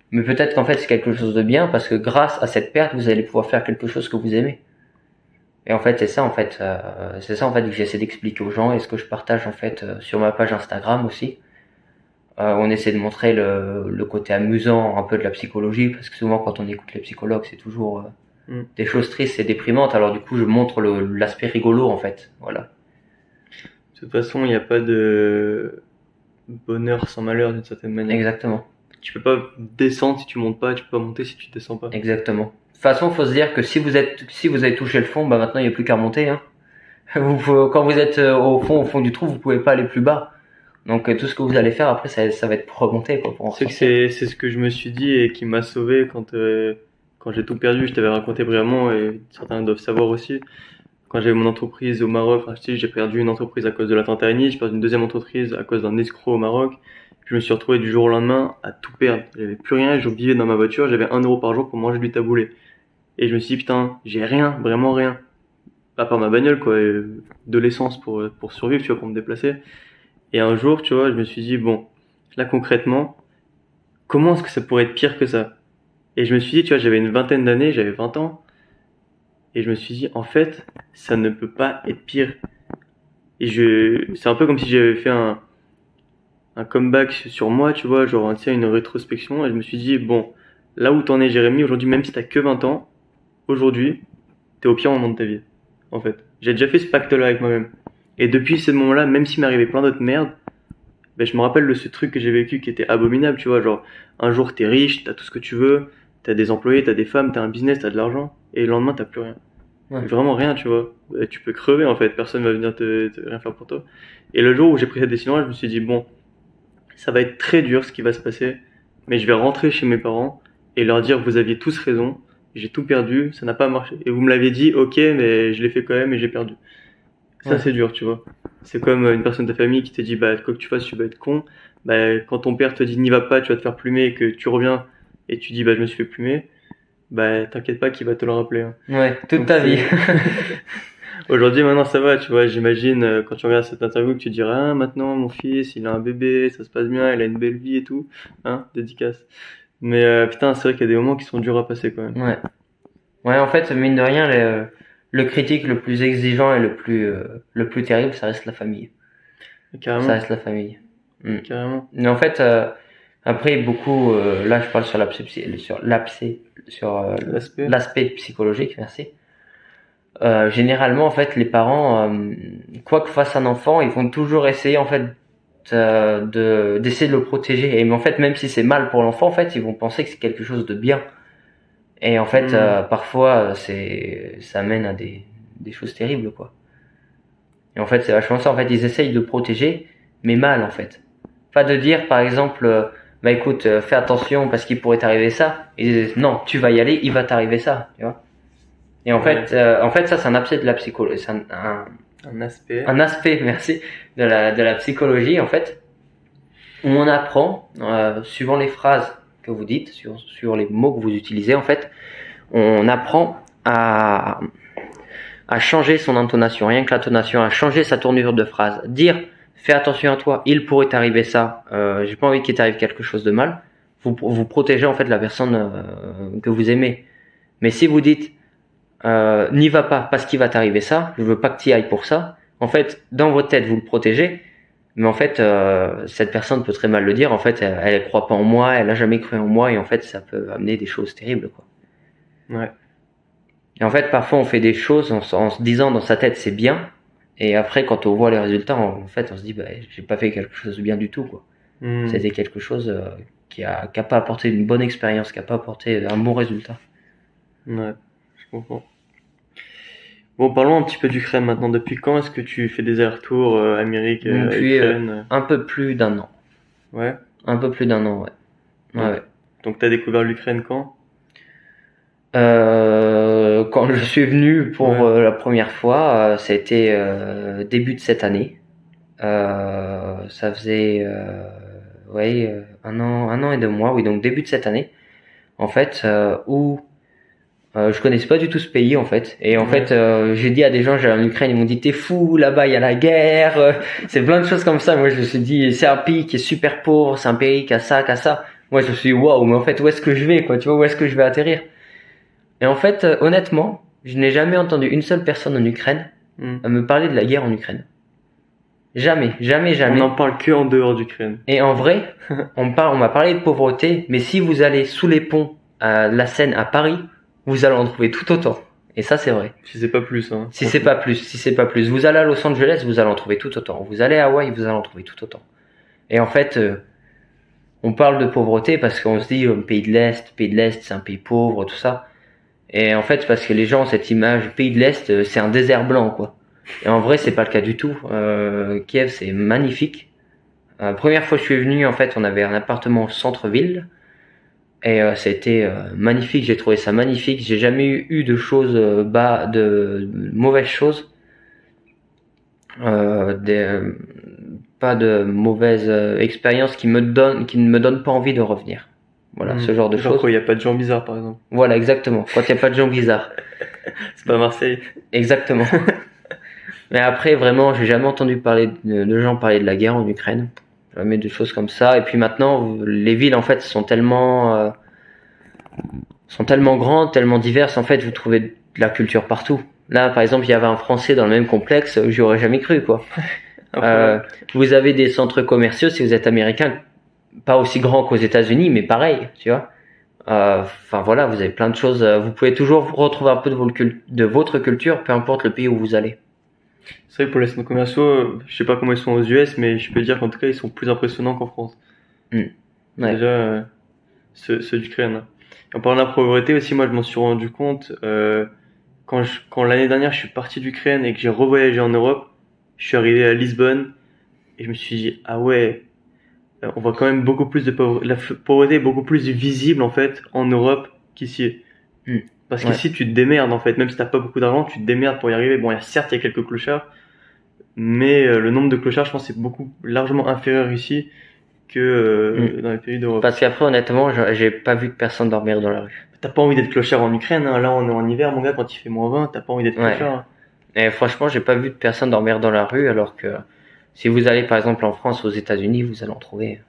Mais peut-être qu'en fait c'est quelque chose de bien parce que grâce à cette perte, vous allez pouvoir faire quelque chose que vous aimez. Et en fait, c'est ça en fait que j'essaie d'expliquer aux gens et ce que je partage en fait sur ma page Instagram aussi. On essaie de montrer le côté amusant un peu de la psychologie parce que souvent quand on écoute les psychologues, c'est toujours des choses tristes et déprimantes. Alors du coup, je montre l'aspect rigolo en fait. Voilà. De toute façon, il n'y a pas de bonheur sans malheur d'une certaine manière. Exactement. Tu peux pas descendre si tu montes pas, tu peux pas monter si tu descends pas. Exactement. De toute façon, faut se dire que si vous avez touché le fond, bah maintenant il n'y a plus qu'à remonter. Hein. Quand vous êtes au fond du trou, vous pouvez pas aller plus bas. Donc tout ce que vous allez faire après, ça va être pour remonter, quoi. C'est ce que je me suis dit et qui m'a sauvé quand quand j'ai tout perdu, je t'avais raconté brièvement et certains doivent savoir aussi. Quand j'avais mon entreprise au Maroc, enfin, je t'ai dit, j'ai perdu une entreprise à cause de l'attentat à Nice, j'ai perdu une deuxième entreprise à cause d'un escroc au Maroc. Je me suis retrouvé du jour au lendemain à tout perdre. J'avais plus rien, je vivais dans ma voiture, j'avais 1 euro par jour pour manger du taboulé. Et je me suis dit, putain, j'ai rien, vraiment rien. À part ma bagnole, quoi, et de l'essence pour survivre, tu vois, pour me déplacer. Et un jour, tu vois, je me suis dit, bon, là concrètement, comment est-ce que ça pourrait être pire que ça? Et je me suis dit, tu vois, j'avais une vingtaine d'années, j'avais 20 ans, et je me suis dit, en fait, ça ne peut pas être pire. C'est un peu comme si j'avais fait un comeback sur moi, tu vois, genre, tu sais, une rétrospection, et je me suis dit, bon, là où t'en es, Jérémy, aujourd'hui, même si t'as que 20 ans, aujourd'hui, t'es au pire moment de ta vie, en fait. J'ai déjà fait ce pacte-là avec moi-même. Et depuis ce moment-là, même s'il m'arrivait plein d'autres merdes, ben, je me rappelle de ce truc que j'ai vécu qui était abominable, tu vois, genre, un jour t'es riche, t'as tout ce que tu veux, t'as des employés, t'as des femmes, t'as un business, t'as de l'argent, et le lendemain t'as plus rien. Ouais. Vraiment rien, tu vois. Tu peux crever en fait, personne va venir te rien faire pour toi. Et le jour où j'ai pris cette décision-là, je me suis dit, bon, ça va être très dur ce qui va se passer, mais je vais rentrer chez mes parents et leur dire, vous aviez tous raison, j'ai tout perdu, ça n'a pas marché. Et vous me l'avez dit, ok, mais je l'ai fait quand même et j'ai perdu. Ça, Ouais. c'est dur, tu vois. C'est comme une personne de ta famille qui te dit, bah, quoi que tu fasses, tu vas être con. Bah, quand ton père te dit, n'y va pas, tu vas te faire plumer et que tu reviens et tu dis, bah, je me suis fait plumer, bah, t'inquiète pas qu'il va te le rappeler, hein. Ouais, toute Donc, ta vie. Aujourd'hui, maintenant, ça va, tu vois. J'imagine, quand tu regardes cette interview, que tu diras, ah, maintenant, mon fils, il a un bébé, ça se passe bien, il a une belle vie et tout. Hein, dédicace. Mais, putain, c'est vrai qu'il y a des moments qui sont durs à passer, quand même. Ouais. Ouais, en fait, mine de rien, le critique le plus exigeant et le plus terrible, ça reste la famille. Ça Carrément, reste la famille. Mm. carrément. Mais en fait, après, beaucoup, là, je parle sur L'aspect. l'aspect psychologique, merci. Généralement, en fait, les parents, quoi que fasse un enfant, ils vont toujours essayer, en fait, d'essayer de le protéger. Et mais en fait, même si c'est mal pour l'enfant, en fait, ils vont penser que c'est quelque chose de bien. Et en fait, parfois, ça mène à des choses terribles, quoi. Et en fait, c'est vachement ça. En fait, ils essayent de protéger, mais mal, en fait. Pas de dire, par exemple, bah écoute, fais attention parce qu'il pourrait t'arriver ça. Et non, tu vas y aller, il va t'arriver ça, tu vois. Et en Ouais. fait, ça, c'est un aspect de la psychologie, c'est Un aspect. un aspect, merci, de la psychologie, en fait, où on apprend, suivant les phrases que vous dites, sur les mots que vous utilisez, en fait, on apprend à changer son intonation, rien que l'intonation, à changer sa tournure de phrase. Dire, fais attention à toi, il pourrait t'arriver ça, j'ai pas envie qu'il t'arrive quelque chose de mal. Vous protégez en fait la personne que vous aimez. Mais si vous dites, n'y va pas parce qu'il va t'arriver ça, je veux pas que tu y ailles pour ça, en fait, dans votre tête, vous le protégez, mais en fait, cette personne peut très mal le dire, en fait, elle croit pas en moi, elle a jamais cru en moi, et en fait, ça peut amener des choses terribles, quoi. Ouais. Et en fait, parfois, on fait des choses en se disant dans sa tête, c'est bien. Et après, quand on voit les résultats, en fait, on se dit, bah, j'ai pas fait quelque chose de bien du tout, quoi. C'était quelque chose qui a pas apporté une bonne expérience, qui a pas apporté un bon résultat. Ouais, je comprends. Bon, parlons un petit peu d'Ukraine maintenant. Depuis quand est-ce que tu fais des allers-retours Amérique, Depuis Ukraine? un peu plus d'un an. Ouais. Un peu plus d'un an, ouais. Donc, Ouais. donc t'as découvert l'Ukraine quand? Quand je suis venu pour Ouais. la première fois, ça a été début de cette année. Ça faisait un an et 2 mois, oui, donc début de cette année, en fait, où je connaissais pas du tout ce pays, en fait. Et en Ouais. fait, j'ai dit à des gens, j'allais en Ukraine, ils m'ont dit, t'es fou, là-bas, il y a la guerre, c'est plein de choses comme ça. Moi, je me suis dit, c'est un pays qui est super pauvre, c'est un pays qui a ça, qui a ça. Moi, je me suis dit, waouh, mais en fait, où est-ce que je vais, quoi, tu vois, où est-ce que je vais atterrir? Et en fait, honnêtement, je n'ai jamais entendu une seule personne en Ukraine à me parler de la guerre en Ukraine. Jamais, jamais, On jamais. n'en parle que en dehors d'Ukraine. Et en vrai, on m'a parlé de pauvreté, mais si vous allez sous les ponts à la Seine à Paris, vous allez en trouver tout autant. Et ça, c'est vrai. Si c'est pas plus, hein. Si c'est pas plus. Vous allez à Los Angeles, vous allez en trouver tout autant. Vous allez à Hawaï, vous allez en trouver tout autant. Et en fait, on parle de pauvreté parce qu'on se dit, pays de l'Est, c'est un pays pauvre, tout ça. Et en fait, c'est parce que les gens ont cette image, pays de l'Est, c'est un désert blanc, quoi. Et en vrai, c'est pas le cas du tout. Kiev, c'est magnifique. Première fois que je suis venu, en fait, on avait un appartement au centre-ville. Et c'était magnifique, j'ai trouvé ça magnifique. J'ai jamais eu de choses de mauvaises choses, pas de mauvaises expériences qui ne me donnent pas envie de revenir. Voilà, ce genre de Genre choses. quoi, il y a pas de gens bizarres par exemple. Voilà, exactement. Quand il y a pas de gens bizarres. C'est pas Marseille. Exactement. Mais après, vraiment, j'ai jamais entendu parler de gens parler de la guerre en Ukraine. Jamais de choses comme ça. Et puis maintenant, les villes en fait sont tellement grandes, tellement diverses. En fait, vous trouvez de la culture partout. Là, par exemple, il y avait un Français dans le même complexe, j'y aurais jamais cru, quoi. Vous avez des centres commerciaux, si vous êtes américain, pas aussi grands qu'aux États-Unis, mais pareil, tu vois. Enfin voilà, vous avez plein de choses. Vous pouvez toujours retrouver un peu de votre culture, peu importe le pays où vous allez. C'est vrai, pour les centres commerciaux, je sais pas comment ils sont aux US, mais je peux dire qu'en tout cas, ils sont plus impressionnants qu'en France. Ouais. Déjà, ceux d'Ukraine. En parlant de la pauvreté aussi, moi, je m'en suis rendu compte quand l'année dernière, je suis parti d'Ukraine et que j'ai revoyagé en Europe. Je suis arrivé à Lisbonne et je me suis dit, ah ouais, on voit quand même beaucoup plus de pauvreté. La pauvreté est beaucoup plus visible en fait en Europe qu'ici. Parce qu'ici, tu te démerdes en fait. Même si t'as pas beaucoup d'argent, tu te démerdes pour y arriver. Bon, certes, il y a quelques clochards, mais le nombre de clochards, je pense, est largement inférieur ici que dans les pays d'Europe. Parce qu'après, honnêtement, j'ai pas vu de personne dormir dans la rue. T'as pas envie d'être clochard en Ukraine, hein. Là, on est en hiver, mon gars, quand il fait -20, t'as pas envie d'être clochard. Et franchement, j'ai pas vu de personne dormir dans la rue, alors que si vous allez par exemple en France, aux États-Unis, vous allez en trouver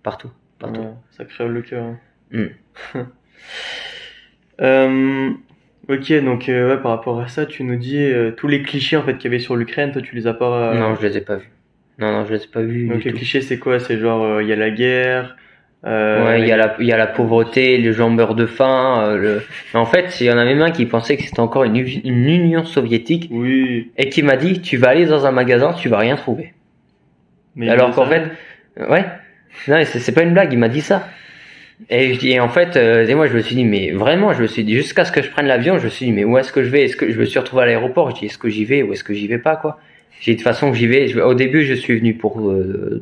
partout. Ouais, ça crève le cœur. Ok, donc ouais, par rapport à ça, tu nous dis tous les clichés en fait qu'il y avait sur l'Ukraine, toi tu les as pas. Non, je les ai pas vus. Non, je les ai pas vus. Donc les clichés, c'est quoi? C'est genre il y a la guerre. Ouais, il y a la pauvreté, les gens meurent de faim. Mais en fait, il y en avait un qui pensait que c'était encore une Union soviétique. Oui. Et qui m'a dit, tu vas aller dans un magasin, tu vas rien trouver. Mais alors qu'en fait, ouais, non, c'est pas une blague, il m'a dit ça. Et en fait, et moi je me suis dit, mais vraiment, je me suis dit, jusqu'à ce que je prenne l'avion, je me suis dit, mais où est-ce que je vais? Est-ce que je me suis retrouvé à l'aéroport? Je dis, est-ce que j'y vais ou est-ce que j'y vais pas, quoi? J'ai dit, de toute façon que j'y vais. Au début, je suis venu pour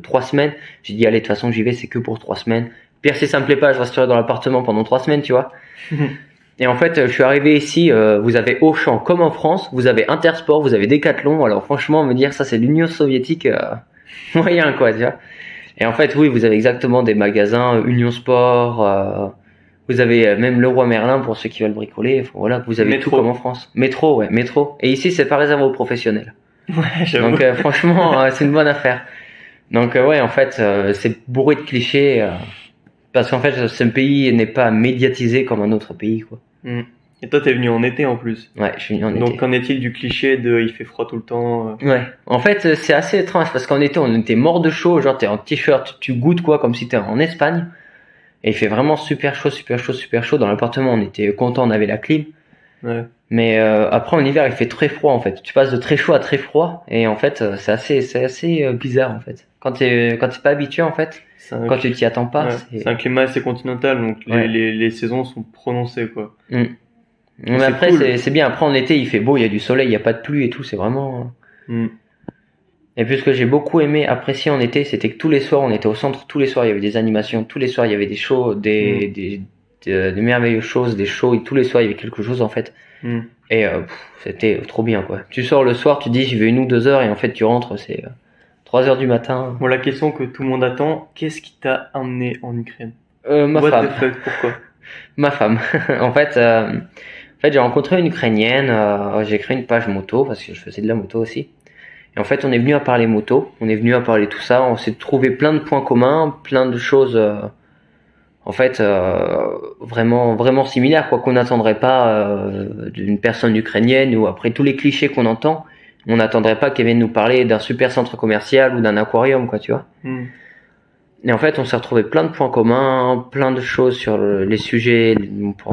3 semaines. J'ai dit, allez, de toute façon, j'y vais, c'est que pour 3 semaines. Pire, si ça me plaît pas, je resterai dans l'appartement pendant 3 semaines, tu vois. Et en fait, je suis arrivé ici, vous avez Auchan comme en France, vous avez Intersport, vous avez Decathlon. Alors franchement, me dire ça, c'est l'Union soviétique, moyen, quoi, tu vois. Et en fait, oui, vous avez exactement des magasins Union Sport. Vous avez même Leroy Merlin pour ceux qui veulent bricoler. Enfin, voilà, vous avez Métro. tout comme en France. Métro, ouais, métro. Et ici, c'est pas réservé aux professionnels. Ouais, j'avoue. Donc franchement, c'est une bonne affaire. Donc ouais, en fait, c'est bourré de clichés. Parce qu'en fait, ce pays n'est pas médiatisé comme un autre pays, quoi. Et toi, t'es venu en été en plus. Ouais, je suis venu en été. Donc, qu'en est-il du cliché de il fait froid tout le temps? Ouais. En fait, c'est assez étrange parce qu'en été, on était mort de chaud. Genre, t'es en t-shirt, tu goûtes quoi, comme si t'es en Espagne. Et il fait vraiment super chaud, super chaud, super chaud. Dans l'appartement, on était content, on avait la clim. Ouais. Mais après, en hiver, il fait très froid, en fait. Tu passes de très chaud à très froid. Et en fait, c'est assez bizarre, en fait. Quand t'es pas habitué, en fait. Quand tu t'y attends pas, ouais, c'est un climat assez continental, donc les saisons sont prononcées, quoi. Mais après, cool. c'est bien. Après, en été, il fait beau, il y a du soleil, il n'y a pas de pluie et tout, c'est vraiment... Et puis, ce que j'ai beaucoup aimé, apprécié en été, c'était que tous les soirs, on était au centre, tous les soirs, il y avait des animations, tous les soirs, il y avait des shows, des merveilleuses choses, des shows, et tous les soirs, il y avait quelque chose, en fait. Et c'était trop bien, quoi. Tu sors le soir, tu dis, j'y vais 1 ou 2 heures, et en fait, tu rentres, c'est 3 heures du matin. Bon, la question que tout le monde attend, qu'est-ce qui t'a amené en Ukraine? Ma What femme. The fuck, pourquoi? Ma femme. En fait, j'ai rencontré une Ukrainienne, j'ai créé une page moto, parce que je faisais de la moto aussi. Et en fait, on est venu à parler moto, on est venu à parler tout ça, on s'est trouvé plein de points communs, plein de choses, en fait, vraiment, vraiment similaires, quoi, qu'on n'attendrait pas d'une personne ukrainienne, ou après tous les clichés qu'on entend, on n'attendrait pas qu'elle vienne nous parler d'un super centre commercial ou d'un aquarium, quoi, tu vois. Et en fait, on s'est retrouvé plein de points communs, plein de choses sur les sujets.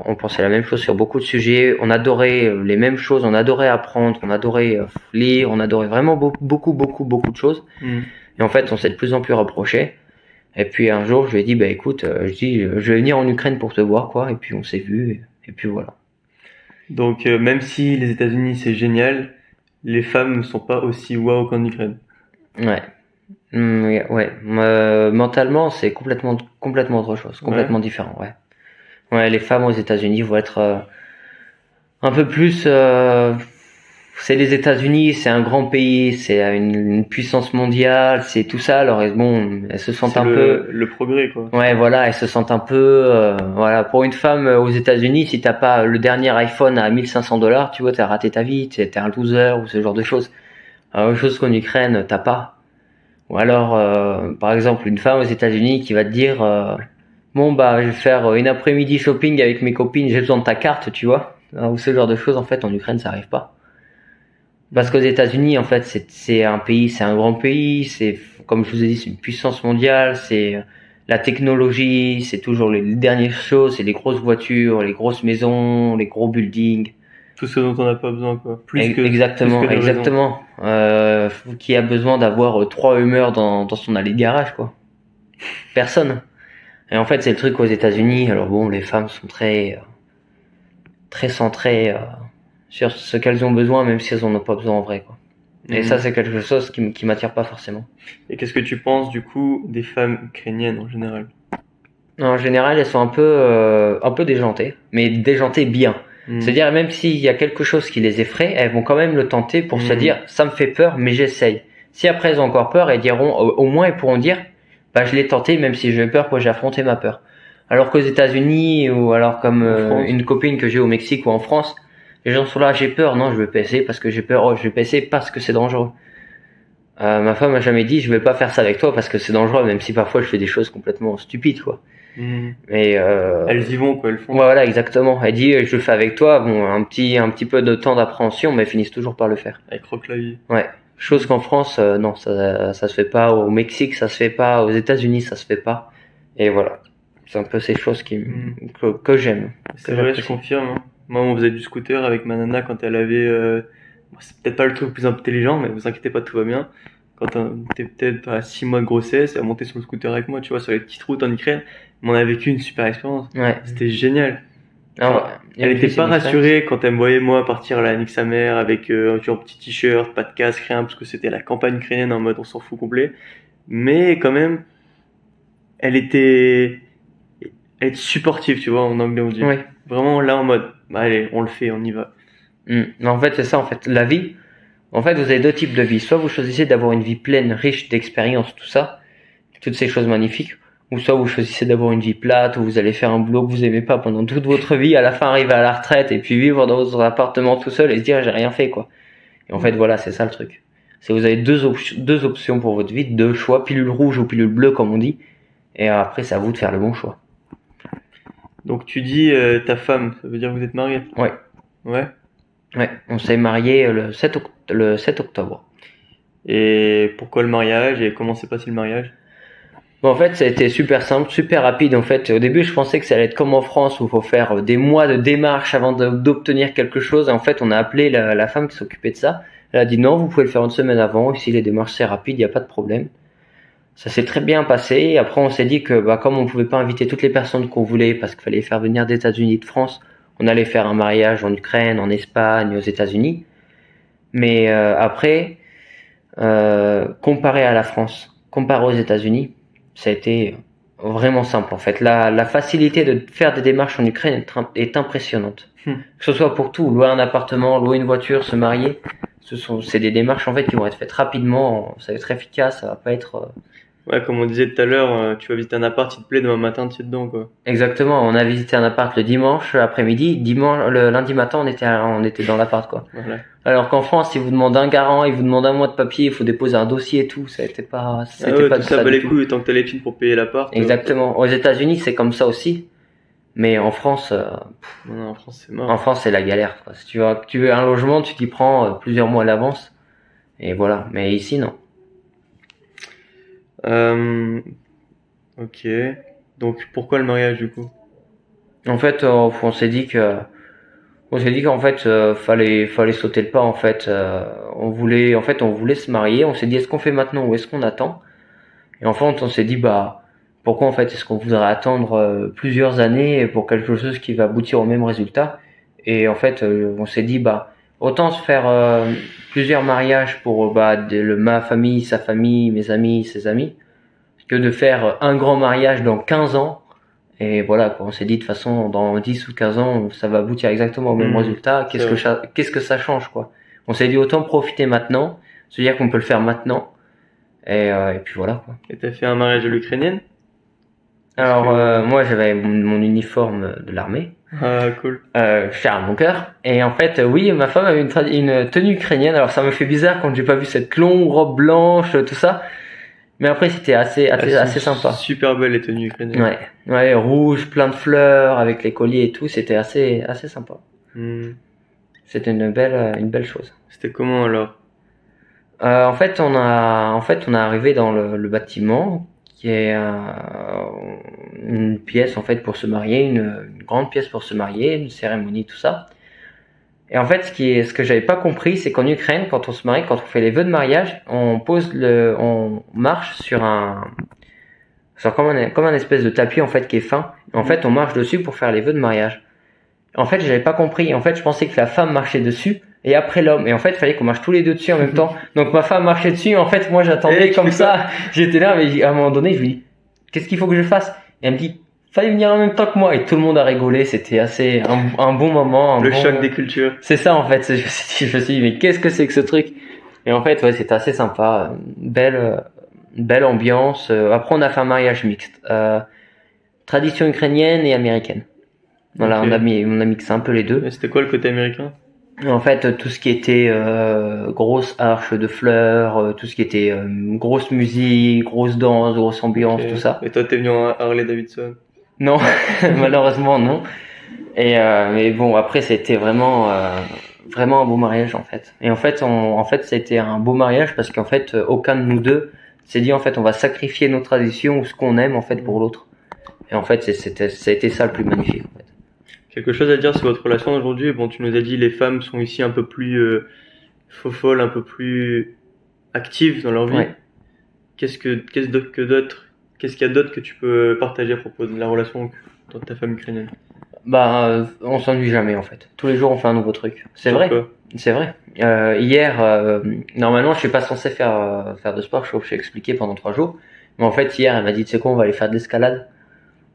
On pensait la même chose sur beaucoup de sujets. On adorait les mêmes choses. On adorait apprendre. On adorait lire. On adorait vraiment beaucoup de choses. Et en fait, on s'est de plus en plus rapprochés. Et puis un jour, je lui ai dit, bah écoute, je vais venir en Ukraine pour te voir, quoi. Et puis on s'est vu. Et puis voilà. Donc même si les États-Unis c'est génial, les femmes ne sont pas aussi waouh qu'en Ukraine. Ouais. Ouais. Mentalement, c'est complètement autre chose, complètement différent, ouais. Ouais, les femmes aux États-Unis vont être un peu plus. C'est les États-Unis, c'est un grand pays, c'est une puissance mondiale, c'est tout ça. Alors bon, elles se sentent le progrès, quoi. Ouais, voilà, elles se sentent un peu. Voilà, pour une femme aux États-Unis, si t'as pas le dernier iPhone à $1 500, tu vois, t'as raté ta vie, t'es un loser ou ce genre de choses. Alors, chose qu'en Ukraine, t'as pas. Ou alors, par exemple, une femme aux États-Unis qui va te dire, bon bah, je vais faire une après-midi shopping avec mes copines, j'ai besoin de ta carte, tu vois, ou ce genre de choses. En fait, en Ukraine, ça arrive pas. Parce qu'aux États-Unis, en fait, c'est un pays, c'est un grand pays, c'est, comme je vous ai dit, c'est une puissance mondiale, c'est la technologie, c'est toujours les dernières choses, c'est les grosses voitures, les grosses maisons, les gros buildings. Tout ce dont on n'a pas besoin, quoi. Exactement. Qui a besoin d'avoir 3 humeurs dans son allée de garage, quoi. Personne. Et en fait, c'est le truc aux États-Unis. Alors bon, les femmes sont très centrées sur ce qu'elles ont besoin, même si elles en ont pas besoin en vrai, quoi. Et ça, c'est quelque chose qui m'attire pas forcément. Et qu'est-ce que tu penses du coup des femmes ukrainiennes en général? En général, elles sont un peu déjantées, mais déjantées bien. C'est-à-dire, même s'il y a quelque chose qui les effraie, elles vont quand même le tenter pour se dire, ça me fait peur, mais j'essaye. Si après elles ont encore peur, elles diront, au moins elles pourront dire, bah je l'ai tenté, même si j'ai peur, j'ai affronté ma peur. Alors qu'aux États-Unis, ou alors comme une copine que j'ai au Mexique ou en France, les gens sont là, j'ai peur, non, je vais pas essayer parce que j'ai peur, je vais pas essayer parce que c'est dangereux. Ma femme m'a jamais dit, je vais pas faire ça avec toi parce que c'est dangereux, même si parfois je fais des choses complètement stupides, quoi. Mais elles y vont, quoi, elles font. Ouais, voilà, exactement. Elle dit, je le fais avec toi, bon, un petit peu de temps d'appréhension, mais elles finissent toujours par le faire. Elles croquent la vie. Ouais. Chose qu'en France, non, ça se fait pas. Au Mexique, ça se fait pas. Aux États-Unis, ça se fait pas. Et voilà. C'est un peu ces choses que j'aime. C'est vrai, je confirme. Hein. Moi, on faisait du scooter avec ma nana quand elle avait, c'est peut-être pas le truc le plus intelligent, mais vous inquiétez pas, tout va bien. Quand on était peut-être à 6 mois de grossesse, elle montait sur le scooter avec moi, tu vois, sur les petites routes en Ukraine. Mais on a vécu une super expérience. Ouais. C'était génial. Enfin, elle était pas rassurée quand elle me voyait moi partir à la nique sa mère avec un petit t-shirt, pas de casque, rien, parce que c'était la campagne ukrainienne en mode on s'en fout complet. Mais quand même, elle était supportive, tu vois, en anglais on dit. Oui. Vraiment là en mode, bah allez, on le fait, on y va. En fait, c'est ça, en fait. La vie, en fait, vous avez deux types de vie. Soit vous choisissez d'avoir une vie pleine, riche d'expériences, tout ça, toutes ces choses magnifiques, ou soit vous choisissez d'avoir une vie plate, où vous allez faire un boulot que vous aimez pas pendant toute votre vie, à la fin arriver à la retraite, et puis vivre dans votre appartement tout seul et se dire j'ai rien fait, quoi. Et en fait, voilà, c'est ça le truc. C'est vous avez deux options pour votre vie, deux choix, pilule rouge ou pilule bleue, comme on dit, et après, c'est à vous de faire le bon choix. Donc tu dis ta femme, ça veut dire que vous êtes mariés? Ouais. Ouais. Ouais, on s'est mariés le 7 octobre. Et pourquoi le mariage et comment s'est passé le mariage? Bon, en fait, ça a été super simple, super rapide. En fait, au début, je pensais que ça allait être comme en France où il faut faire des mois de démarches avant d'obtenir quelque chose. Et en fait, on a appelé la femme qui s'occupait de ça. Elle a dit non, vous pouvez le faire une semaine avant. Ici, les démarches, c'est rapide, il n'y a pas de problème. Ça s'est très bien passé. Après, on s'est dit que comme on pouvait pas inviter toutes les personnes qu'on voulait parce qu'il fallait faire venir des États-Unis, de France, on allait faire un mariage en Ukraine, en Espagne, aux États-Unis. Mais après, comparé à la France, comparé aux États-Unis, ça a été vraiment simple en fait. La facilité de faire des démarches en Ukraine est impressionnante. Que ce soit pour tout, louer un appartement, louer une voiture, se marier, c'est des démarches en fait qui vont être faites rapidement. Ça va être efficace, ça va pas être. Ouais, comme on disait tout à l'heure, tu vas visiter un appart, il te plaît, demain matin tu es dedans, quoi. Exactement. On a visité un appart le dimanche après-midi, le lundi matin on était dans l'appart, quoi. Voilà. Alors qu'en France, ils vous demandent un garant, ils vous demandent un mois de papier, il faut déposer un dossier et tout. Ça n'était pas pas tout ça. Les couilles tant que t'as les thunes pour payer l'appart. Exactement. Aux États-Unis, c'est comme ça aussi. Mais en France, non, en France c'est mort. En France, c'est la galère, quoi. Si tu veux un logement, tu t'y prends plusieurs mois à l'avance. Et voilà. Mais ici, non. Ok. Donc pourquoi le mariage du coup? En fait, on s'est dit qu'en fait fallait sauter le pas en fait. On voulait se marier. On s'est dit est-ce qu'on fait maintenant ou est-ce qu'on attend? Et en fait, on s'est dit pourquoi en fait est-ce qu'on voudrait attendre plusieurs années pour quelque chose qui va aboutir au même résultat? Et en fait, on s'est dit autant se faire plusieurs mariages pour ma famille, sa famille, mes amis, ses amis, que de faire un grand mariage dans 15 ans Et voilà, quoi. On s'est dit, de toute façon, dans 10 ou 15 ans, ça va aboutir exactement au même résultat. Qu'est-ce que ça change, quoi. On s'est dit, autant profiter maintenant, se dire qu'on peut le faire maintenant. Et puis voilà, quoi. Et t'as fait un mariage à l'ukrainienne? Alors, moi, j'avais mon uniforme de l'armée. Ah, cool. Cher à mon cœur. Et en fait, oui, ma femme avait une tenue ukrainienne. Alors, ça me fait bizarre quand j'ai pas vu cette longue robe blanche, tout ça. Mais après, c'était assez sympa. Super belle les tenues ukrainiennes. Ouais, rouge, plein de fleurs, avec les colliers et tout. C'était assez sympa. C'était une belle chose. C'était comment alors? En fait, on est arrivé dans le bâtiment, qui est une pièce en fait pour se marier, une grande pièce pour se marier, une cérémonie, tout ça. Et en fait, ce que j'avais pas compris, c'est qu'en Ukraine, quand on se marie, quand on fait les vœux de mariage, on marche sur comme un espèce de tapis en fait qui est fin. En fait, on marche dessus pour faire les vœux de mariage. En fait, j'avais pas compris. En fait, je pensais que la femme marchait dessus et après l'homme. Et en fait, il fallait qu'on marche tous les deux dessus en même temps. Donc ma femme marchait dessus. En fait, moi, j'attendais comme ça. J'étais là, mais à un moment donné, je lui dis, qu'est-ce qu'il faut que je fasse? Et elle me dit, fallait venir en même temps que moi. Et tout le monde a rigolé. C'était un bon moment. Le choc des cultures. C'est ça, en fait. Je me suis dit, mais qu'est-ce que c'est que ce truc? Et en fait, ouais, c'était assez sympa. Belle ambiance. Après, on a fait un mariage mixte. Tradition ukrainienne et américaine. Voilà, okay. on a mixé un peu les deux. Et c'était quoi le côté américain? En fait, tout ce qui était grosse arche de fleurs, tout ce qui était grosse musique, grosse danse, grosse ambiance, tout ça. Et toi, t'es venu en Harley Davidson? Non, malheureusement non. Et mais bon, après, c'était vraiment un beau mariage en fait. Et en fait, c'était un beau mariage parce qu'en fait, aucun de nous deux s'est dit en fait, on va sacrifier nos traditions ou ce qu'on aime en fait pour l'autre. Et en fait, ça a été ça le plus magnifique en fait. Quelque chose à dire sur votre relation aujourd'hui? Bon, tu nous as dit les femmes sont ici un peu plus folles, un peu plus actives dans leur vie. Ouais. Qu'est-ce qu'il y a d'autre que tu peux partager à propos de la relation dans ta femme ukrainienne? On s'ennuie jamais en fait. Tous les jours on fait un nouveau truc. C'est vrai. C'est vrai. Hier, normalement je suis pas censé faire de sport, je suis expliqué pendant 3 jours. Mais en fait hier elle m'a dit tu sais quoi, on va aller faire de l'escalade.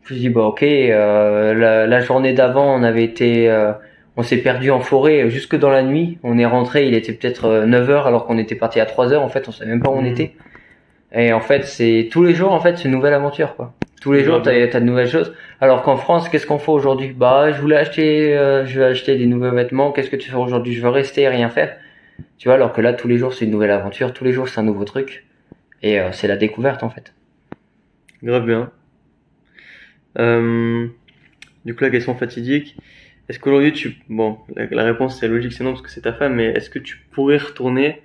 Je dis ok. La journée d'avant on s'est perdu en forêt jusque dans la nuit. On est rentré, il était peut-être 9h alors qu'on était parti à 3h. En fait on savait même pas où on était. Et en fait c'est tous les jours en fait c'est une nouvelle aventure quoi. Tous les jours t'as de nouvelles choses. Alors qu'en France qu'est-ce qu'on fait aujourd'hui? Je vais acheter des nouveaux vêtements. Qu'est-ce que tu fais aujourd'hui? Je veux rester et rien faire. Tu vois, alors que là tous les jours c'est une nouvelle aventure. Tous les jours c'est un nouveau truc. Et c'est la découverte en fait. Grave bien. Du coup, la question fatidique, est-ce qu'aujourd'hui la réponse c'est logique, c'est non parce que c'est ta femme, mais est-ce que tu pourrais retourner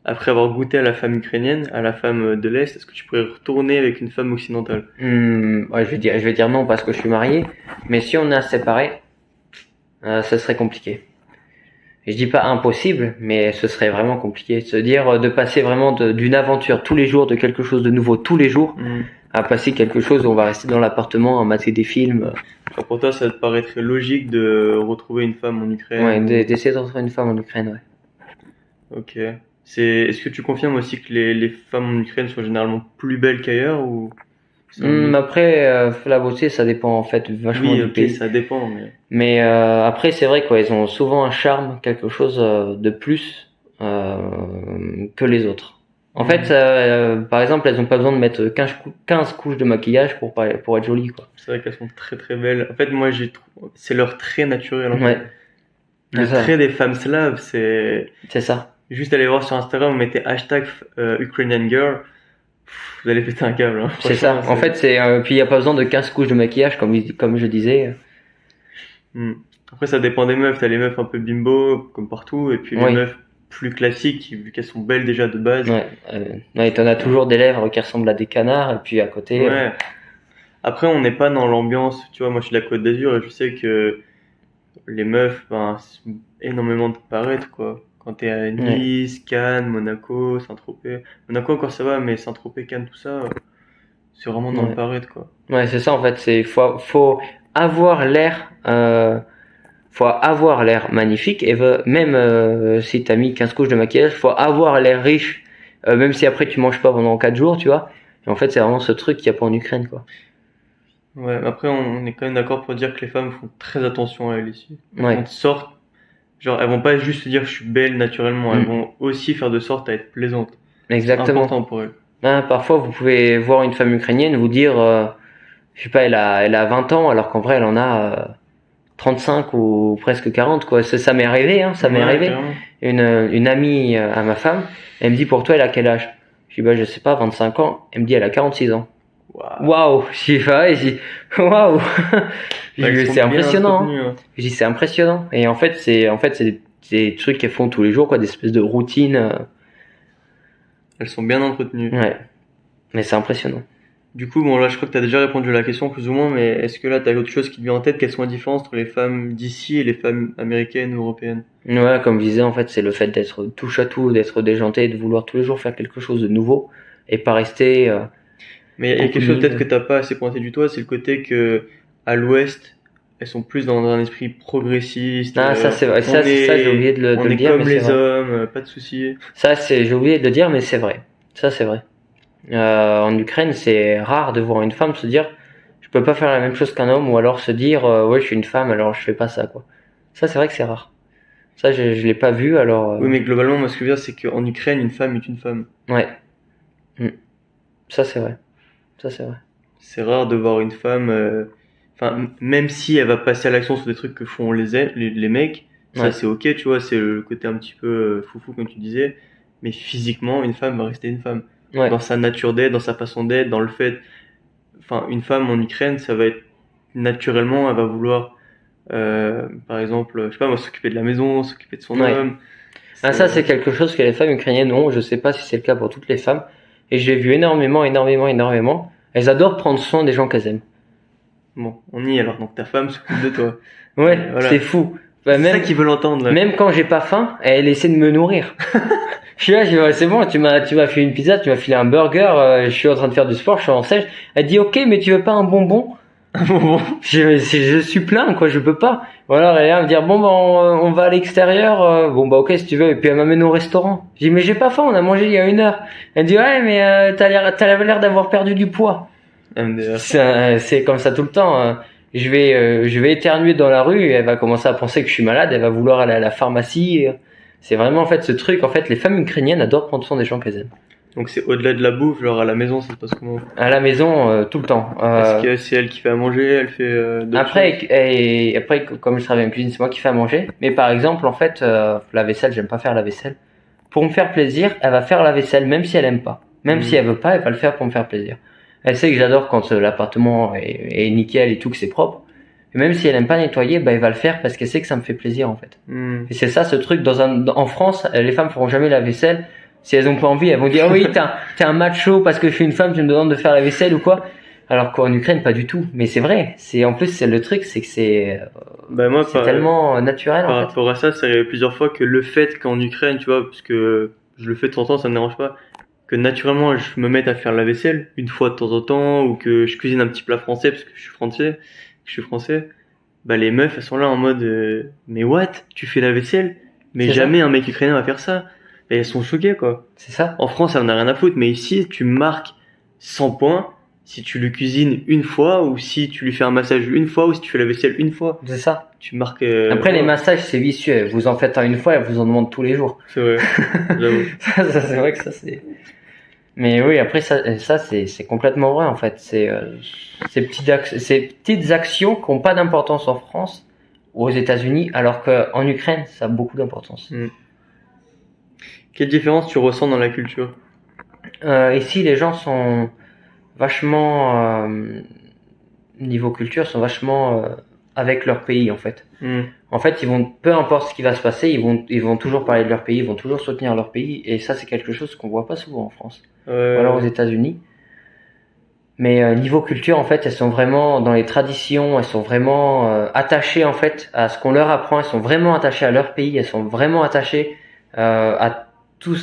après avoir goûté à la femme ukrainienne, à la femme de l'Est, est-ce que tu pourrais retourner avec une femme occidentale? Ouais, je vais dire non parce que je suis marié, mais si on est séparés, ça serait compliqué. Je dis pas impossible, mais ce serait vraiment compliqué de se dire de passer vraiment d'une aventure tous les jours, de quelque chose de nouveau tous les jours. À passer quelque chose où on va rester dans l'appartement à mater des films. Genre pour toi, ça te paraîtrait logique de retrouver une femme en Ukraine? Ouais, d'essayer de retrouver une femme en Ukraine, ouais. Ok. Est-ce que tu confirmes aussi que les femmes en Ukraine sont généralement plus belles qu'ailleurs ou? Après, la beauté, ça dépend en fait vachement du pays. Ça dépend. Mais après, c'est vrai quoi, ils ont souvent un charme, quelque chose de plus que les autres. En fait, par exemple, elles ont pas besoin de mettre 15 couches de maquillage pour être jolies, quoi. C'est vrai qu'elles sont très très belles. En fait, moi, c'est leur trait naturel. En fait. Ouais. Le trait des femmes slaves, c'est ça. Juste aller voir sur Instagram, vous mettez #Ukrainian Girl. Vous allez péter un câble. Hein. C'est ça. En fait, puis il y a pas besoin de 15 couches de maquillage, comme je disais. Après, ça dépend des meufs. T'as les meufs un peu bimbo, comme partout, et puis les meufs plus classiques, vu qu'elles sont belles déjà de base. Ouais, t'en as toujours des lèvres qui ressemblent à des canards, et puis à côté. Ouais. Après, on n'est pas dans l'ambiance. Tu vois, moi, je suis de la Côte d'Azur, et je sais que les meufs, c'est énormément de paraître, quoi. Quand t'es à Nice, Cannes, Monaco, Saint-Tropez. Monaco encore ça va, mais Saint-Tropez, Cannes, tout ça, c'est vraiment dans le paraître, quoi. Ouais, c'est ça en fait. Faut avoir l'air. Faut avoir l'air magnifique et même si t'as mis 15 couches de maquillage, faut avoir l'air riche, même si après tu manges pas pendant 4 jours, tu vois. Et en fait, c'est vraiment ce truc qu'il y a pas en Ukraine, quoi. Ouais, mais après, on est quand même d'accord pour dire que les femmes font très attention à elles ici. Elles Ouais. font de sorte, genre, elles vont pas juste se dire je suis belle naturellement, elles Mm. vont aussi faire de sorte à être plaisantes. C'est Exactement. important pour elles. Hein, parfois, vous pouvez voir une femme ukrainienne vous dire, je sais pas, elle a 20 ans, alors qu'en vrai, elle en a 35 ou presque 40, quoi. Ça m'est arrivé, hein, ça m'est Ouais, arrivé. carrément. Une amie à ma femme, elle me dit, pour toi, elle a quel âge? Je dis, bah, je sais pas, 25 ans. Elle me dit, elle a 46 ans. Waouh. Waouh! Je dis, ouais, je dis, waouh! Je Elles dis, sont c'est bien impressionnant, hein. entretenues, hein. Je dis, c'est impressionnant. Et en fait, c'est des trucs qu'elles font tous les jours, quoi, des espèces de routines. Elles sont bien entretenues. Ouais. Mais c'est impressionnant. Du coup, bon, là, je crois que tu as déjà répondu à la question, plus ou moins, mais est-ce que là, tu as autre chose qui te vient en tête? Quelles sont les différences entre les femmes d'ici et les femmes américaines ou européennes? Ouais, comme je disais, en fait, c'est le fait d'être touche à tout, d'être déjanté, de vouloir tous les jours faire quelque chose de nouveau et pas rester. Mais il y a quelque chose peut-être que t'as pas assez pointé du doigt, c'est le côté que à l'ouest, elles sont plus dans un esprit progressiste. Ah, ça c'est vrai. Ça, j'ai oublié de on le est dire, comme mais c'est les vrai. hommes, pas de soucis. Ça, j'ai oublié de le dire, mais c'est vrai. Ça, c'est vrai. En Ukraine, c'est rare de voir une femme se dire, je peux pas faire la même chose qu'un homme, ou alors se dire, ouais, je suis une femme, alors je fais pas ça, quoi. Ça, c'est vrai que c'est rare. Ça, je l'ai pas vu, alors. Oui, mais globalement, moi, ce que je veux dire, c'est qu'en Ukraine, une femme est une femme. Ouais. Mm. Ça, c'est vrai. Ça, c'est vrai. C'est rare de voir une femme, enfin, même si elle va passer à l'action sur des trucs que font les mecs, ça Ouais. c'est ok, tu vois, c'est le côté un petit peu foufou comme tu disais, mais physiquement, une femme va rester une femme. Ouais. Dans sa nature d'être, dans sa façon d'être, dans le fait, enfin, une femme en Ukraine, ça va être naturellement, elle va vouloir, par exemple, je sais pas moi, s'occuper de la maison, s'occuper de son Ouais. homme. Ah, ça, c'est quelque chose que les femmes ukrainiennes ont. Je sais pas si c'est le cas pour toutes les femmes. Et j'ai vu énormément. Elles adorent prendre soin des gens qu'elles aiment. Bon, on y est alors, donc ta femme s'occupe de toi. Ouais, Voilà. c'est fou. Bah, C'est ça même, qu'ils veulent entendre là. même quand j'ai pas faim, elle essaie de me nourrir. Je suis là, je dis, ouais, c'est bon, tu m'as filé une pizza, tu m'as filé un burger, je suis en train de faire du sport, je suis en sèche. Elle dit, ok, mais tu veux pas un bonbon? Bon. Je suis plein, quoi, je peux pas. Ou alors elle est là à me dire, bon, bah, on va à l'extérieur, bon, bah, ok, si tu veux. Et puis elle m'amène au restaurant. Je dis, mais j'ai pas faim, on a mangé il y a 1 heure. Elle dit, ouais, mais t'as l'air d'avoir perdu du poids. MDR. C'est comme ça tout le temps. Je vais éternuer dans la rue, et elle va commencer à penser que je suis malade, elle va vouloir aller à la pharmacie. C'est vraiment en fait ce truc. En fait, les femmes ukrainiennes adorent prendre soin des gens qu'elles aiment. Donc c'est au-delà de la bouffe, genre à la maison, ça se passe comment? À la maison, tout le temps. Est-ce que c'est elle qui fait à manger, elle fait d'autres Après, choses? après, comme je travaille en cuisine, c'est moi qui fais à manger. Mais par exemple, en fait, la vaisselle, j'aime pas faire la vaisselle. Pour me faire plaisir, elle va faire la vaisselle, même si elle aime pas. Même si elle veut pas, elle va le faire pour me faire plaisir. Elle sait que j'adore quand l'appartement est nickel et tout, que c'est propre. Et même si elle aime pas nettoyer, bah, elle va le faire parce qu'elle sait que ça me fait plaisir, en fait. Et c'est ça, ce truc, en France, les femmes feront jamais la vaisselle. Si elles ont pas envie, elles vont dire, oh oui, t'es un macho parce que je suis une femme, tu me demandes de faire la vaisselle ou quoi. Alors qu'en Ukraine, pas du tout. Mais c'est vrai. En plus, c'est le truc, c'est que c'est Bah moi, tellement naturel, par en fait. rapport à ça, c'est arrivé plusieurs fois que le fait qu'en Ukraine, tu vois, parce que je le fais de temps en temps, ça me dérange pas, que naturellement je me mette à faire la vaisselle une fois de temps en temps, ou que je cuisine un petit plat français parce que je suis français, bah les meufs elles sont là en mode mais what? Tu fais la vaisselle? Mais C'est jamais un mec ukrainien va faire ça. Et elles sont choquées quoi. C'est ça. En France, ça en a rien à foutre, mais ici, tu marques 100 points si tu lui cuisines une fois, ou si tu lui fais un massage une fois, ou si tu fais la vaisselle une fois. C'est ça. Tu marques. Après, les massages, c'est vicieux. Vous en faites un une fois, elle vous en demande tous les jours. C'est vrai. J'avoue. Ça, c'est vrai que ça, c'est. Mais oui, après, ça c'est complètement vrai, en fait. Ces petites actions qui n'ont pas d'importance en France ou aux États-Unis, alors qu'en Ukraine, ça a beaucoup d'importance. Quelle différence tu ressens dans la culture? Ici, les gens sont vachement, niveau culture, sont vachement avec leur pays, en fait. En fait, peu importe ce qui va se passer, ils vont toujours parler de leur pays, ils vont toujours soutenir leur pays, et ça, c'est quelque chose qu'on voit pas souvent en France. Ou alors aux États-Unis. Mais niveau culture, en fait, elles sont vraiment dans les traditions, elles sont vraiment attachées en fait à ce qu'on leur apprend, elles sont vraiment attachées à leur pays, elles sont vraiment attachées à tout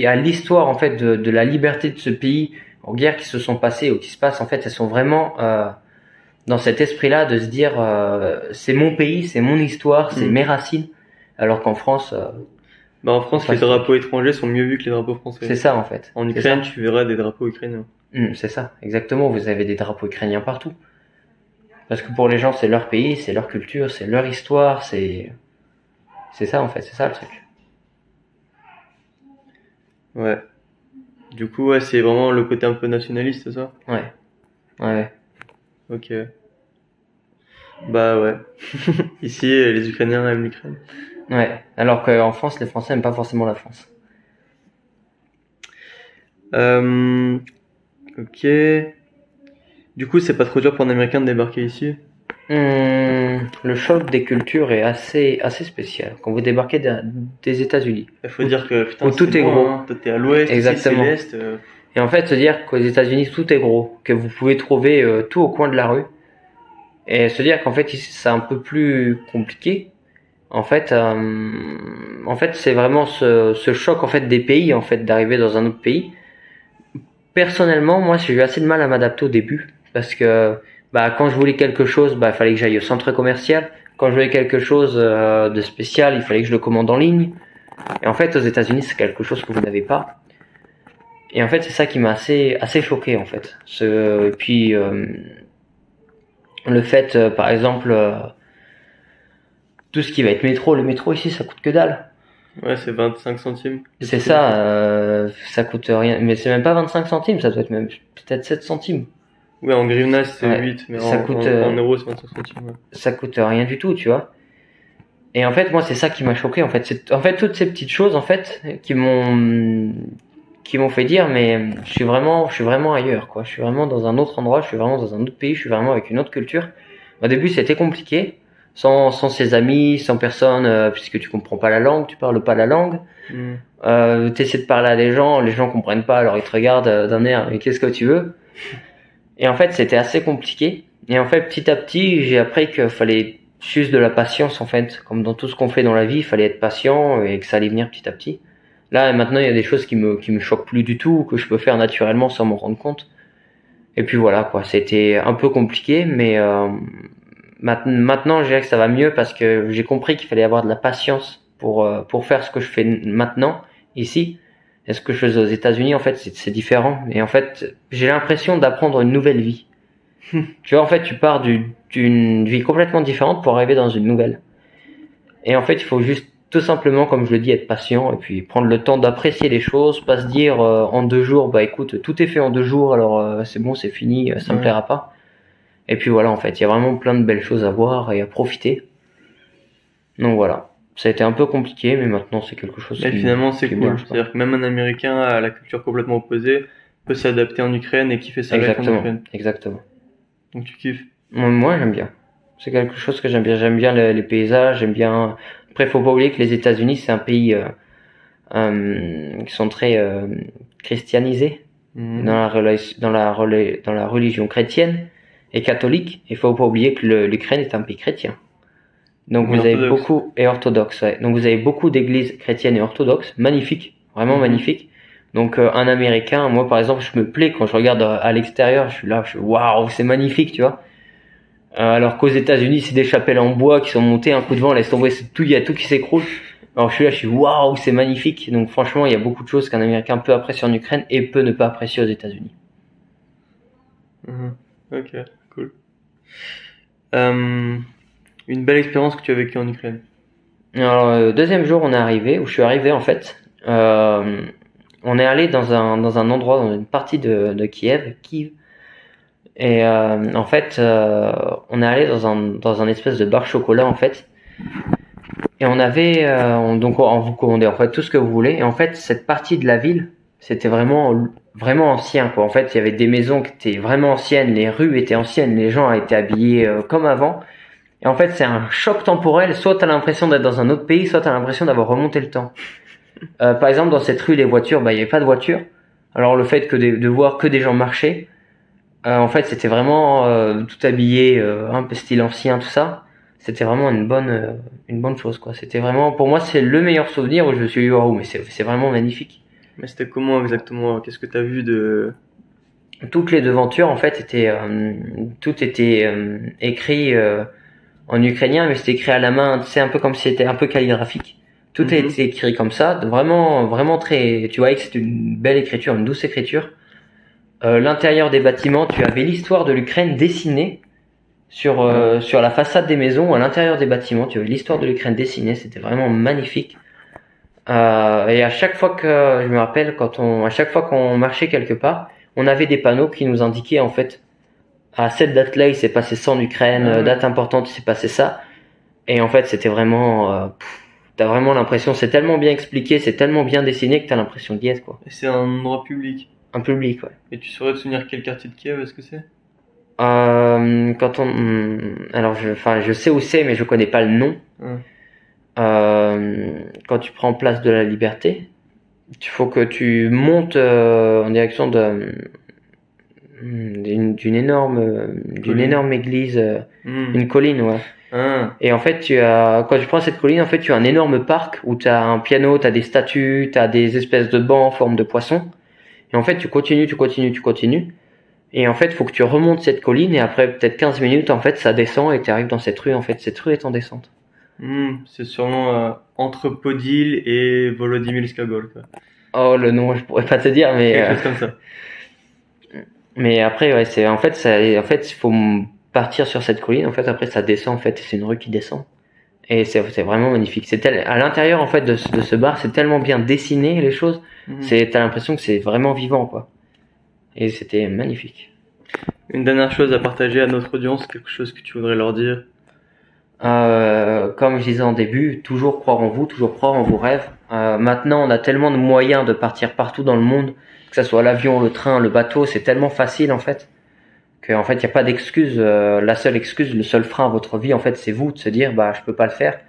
à l'histoire en fait de la liberté de ce pays, aux guerres qui se sont passées ou qui se passent. En fait, elles sont vraiment dans cet esprit-là de se dire c'est mon pays, c'est mon histoire, c'est mes racines. Alors qu'en France, bah en France, les drapeaux étrangers sont mieux vus que les drapeaux français. C'est ça en fait. En Ukraine, tu verras des drapeaux ukrainiens. C'est ça, exactement. Vous avez des drapeaux ukrainiens partout. Parce que pour les gens, c'est leur pays, c'est leur culture, c'est leur histoire, c'est ça en fait, c'est ça le truc. Ouais. Du coup, ouais, c'est vraiment le côté un peu nationaliste, c'est ça? Ouais, ouais, Ok. Bah ouais. Ici, les Ukrainiens aiment l'Ukraine. ouais. Alors qu'en France, les Français n'aiment pas forcément la France. Ok. Du coup, c'est pas trop dur pour un Américain de débarquer ici? Le choc des cultures est assez spécial quand vous débarquez des États-Unis. Il faut dire que putain, Où tout est loin, gros. hein. Toi, t'es à l'ouest, ici, c'est Exactement. l'est. Et en fait, se dire qu'aux États-Unis tout est gros, que vous pouvez trouver tout au coin de la rue, et se dire qu'en fait ici c'est un peu plus compliqué. En fait, c'est vraiment ce choc en fait des pays, en fait, d'arriver dans un autre pays. Personnellement, moi, j'ai eu assez de mal à m'adapter au début parce que quand je voulais quelque chose, il fallait que j'aille au centre commercial. Quand je voulais quelque chose de spécial, il fallait que je le commande en ligne. Et en fait, aux États-Unis, c'est quelque chose que vous n'avez pas. Et en fait, c'est ça qui m'a assez choqué en fait. Et puis le fait, par exemple, tout ce qui va être métro, le métro ici, ça coûte que dalle. Ouais, c'est 25 centimes. C'est ça, ça coûte rien. Mais c'est même pas 25 centimes, ça doit être même peut-être 7 centimes. Ouais, en hryvnia c'est Ouais, 8, mais ça en euros c'est 25 centimes. Ouais. Ça coûte rien du tout, tu vois. Et en fait, moi, c'est ça qui m'a choqué. En fait, en fait toutes ces petites choses, en fait, qui m'ont fait dire, mais je suis vraiment ailleurs, quoi. Je suis vraiment dans un autre endroit, je suis vraiment dans un autre pays, je suis vraiment avec une autre culture. Au début, c'était compliqué, sans ses amis, sans personne, puisque tu comprends pas la langue, tu parles pas la langue. T'essaies de parler à des gens, les gens comprennent pas, alors ils te regardent d'un air, mais qu'est-ce que tu veux? Et en fait, c'était assez compliqué. Et en fait, petit à petit, j'ai appris qu'il fallait juste de la patience, en fait. Comme dans tout ce qu'on fait dans la vie, il fallait être patient et que ça allait venir petit à petit. Là, maintenant, il y a des choses qui me choquent plus du tout, que je peux faire naturellement sans m'en rendre compte. Et puis voilà, quoi. C'était un peu compliqué, mais maintenant, je dirais que ça va mieux parce que j'ai compris qu'il fallait avoir de la patience pour faire ce que je fais maintenant, ici. Et ce que je faisais aux États-Unis, en fait, c'est différent. Et en fait, j'ai l'impression d'apprendre une nouvelle vie. Tu vois, en fait, tu pars d'une vie complètement différente pour arriver dans une nouvelle. Et en fait, il faut juste, tout simplement, comme je le dis, être patient et puis prendre le temps d'apprécier les choses, pas se dire en 2 jours, écoute, tout est fait en 2 jours, alors c'est bon, c'est fini, ça me plaira pas. Et puis voilà, en fait, il y a vraiment plein de belles choses à voir et à profiter. Donc voilà. Ça a été un peu compliqué, mais maintenant c'est quelque chose mais finalement c'est cool. Bien, c'est-à-dire que même un Américain à la culture complètement opposée peut s'adapter en Ukraine et kiffer sa life en Ukraine. Exactement. Donc tu kiffes? Moi j'aime bien. C'est quelque chose que j'aime bien. J'aime bien les paysages, j'aime bien. Après, faut pas oublier que les États-Unis c'est un pays qui sont très christianisés dans la religion chrétienne et catholique. Il faut pas oublier que l'Ukraine est un pays chrétien. Donc vous avez beaucoup et orthodoxe. Ouais. Donc vous avez beaucoup d'églises chrétiennes et orthodoxes, magnifiques, vraiment magnifiques. Donc un Américain, moi par exemple, je me plais quand je regarde à l'extérieur, je suis là, waouh, c'est magnifique, tu vois. Alors qu'aux États-Unis, c'est des chapelles en bois qui sont montées, un coup de vent laisse tomber, il y a tout qui s'écroule. Alors je suis waouh, c'est magnifique. Donc franchement, il y a beaucoup de choses qu'un Américain peut apprécier en Ukraine et peut ne pas apprécier aux États-Unis. Ok, cool. Une belle expérience que tu as vécue en Ukraine. Alors, deuxième jour, je suis arrivé en fait. On est allé dans un endroit, dans une partie de Kiev. Et en fait, on est allé dans un espèce de bar chocolat en fait. Et on avait, donc on vous commandait en fait tout ce que vous voulez. Et en fait, cette partie de la ville, c'était vraiment ancien quoi. En fait, il y avait des maisons qui étaient vraiment anciennes, les rues étaient anciennes, les gens étaient habillés comme avant. Et en fait, c'est un choc temporel. Soit t'as l'impression d'être dans un autre pays, soit t'as l'impression d'avoir remonté le temps. Par exemple, dans cette rue, les voitures, il y avait pas de voitures. Alors le fait de voir que des gens marcher, en fait, c'était vraiment tout habillé, un peu style ancien, tout ça. C'était vraiment une bonne chose, quoi. C'était vraiment, pour moi, c'est le meilleur souvenir où je me suis dit, waouh, mais c'est vraiment magnifique. Mais c'était comment exactement? Qu'est-ce que t'as vu de... Toutes les devantures, en fait, tout était écrit en ukrainien, mais c'était écrit à la main. C'est un peu comme si c'était un peu calligraphique. Tout était écrit comme ça, vraiment très. Tu vois que c'était une belle écriture, une douce écriture. L'intérieur des bâtiments, tu avais l'histoire de l'Ukraine dessinée sur la façade des maisons, à l'intérieur des bâtiments. Tu avais l'histoire de l'Ukraine dessinée, c'était vraiment magnifique. Et à chaque fois que, je me rappelle, à chaque fois qu'on marchait quelque part, on avait des panneaux qui nous indiquaient en fait, à cette date-là, il s'est passé ça en Ukraine, date importante, il s'est passé ça. Et en fait, c'était vraiment, t'as vraiment l'impression, c'est tellement bien expliqué, c'est tellement bien dessiné que t'as l'impression d'y être, quoi. Et c'est un endroit public. Un public, ouais. Et tu saurais te souvenir quel quartier de Kiev est-ce que c'est? Alors je sais où c'est, mais je connais pas le nom. Quand tu prends place de la Liberté, il faut que tu montes en direction d'une énorme église, une colline, ouais. Et en fait, quand tu prends cette colline, en fait, tu as un énorme parc où tu as un piano, tu as des statues, tu as des espèces de bancs en forme de poisson. Et en fait, tu continues. Et en fait, faut que tu remontes cette colline et après peut-être 15 minutes, en fait, ça descend et tu arrives dans cette rue. En fait, cette rue est en descente. C'est sûrement entre Podil et Volodymyrska Gol, quoi. Oh, le nom, je pourrais pas te dire, mais quelque chose comme ça. Mais après, ouais, il faut partir sur cette colline. En fait, après, ça descend. En fait, c'est une rue qui descend. Et c'est vraiment magnifique. À l'intérieur, en fait, de ce bar, c'est tellement bien dessiné, les choses. T'as l'impression que c'est vraiment vivant, quoi. Et c'était magnifique. Une dernière chose à partager à notre audience, quelque chose que tu voudrais leur dire? Comme je disais en début, toujours croire en vous, toujours croire en vos rêves. Maintenant, on a tellement de moyens de partir partout dans le monde, que ça soit l'avion, le train, le bateau, c'est tellement facile, en fait, qu'en fait, il n'y a pas d'excuse. La seule excuse, le seul frein à votre vie, en fait, c'est vous, de se dire, je peux pas le faire.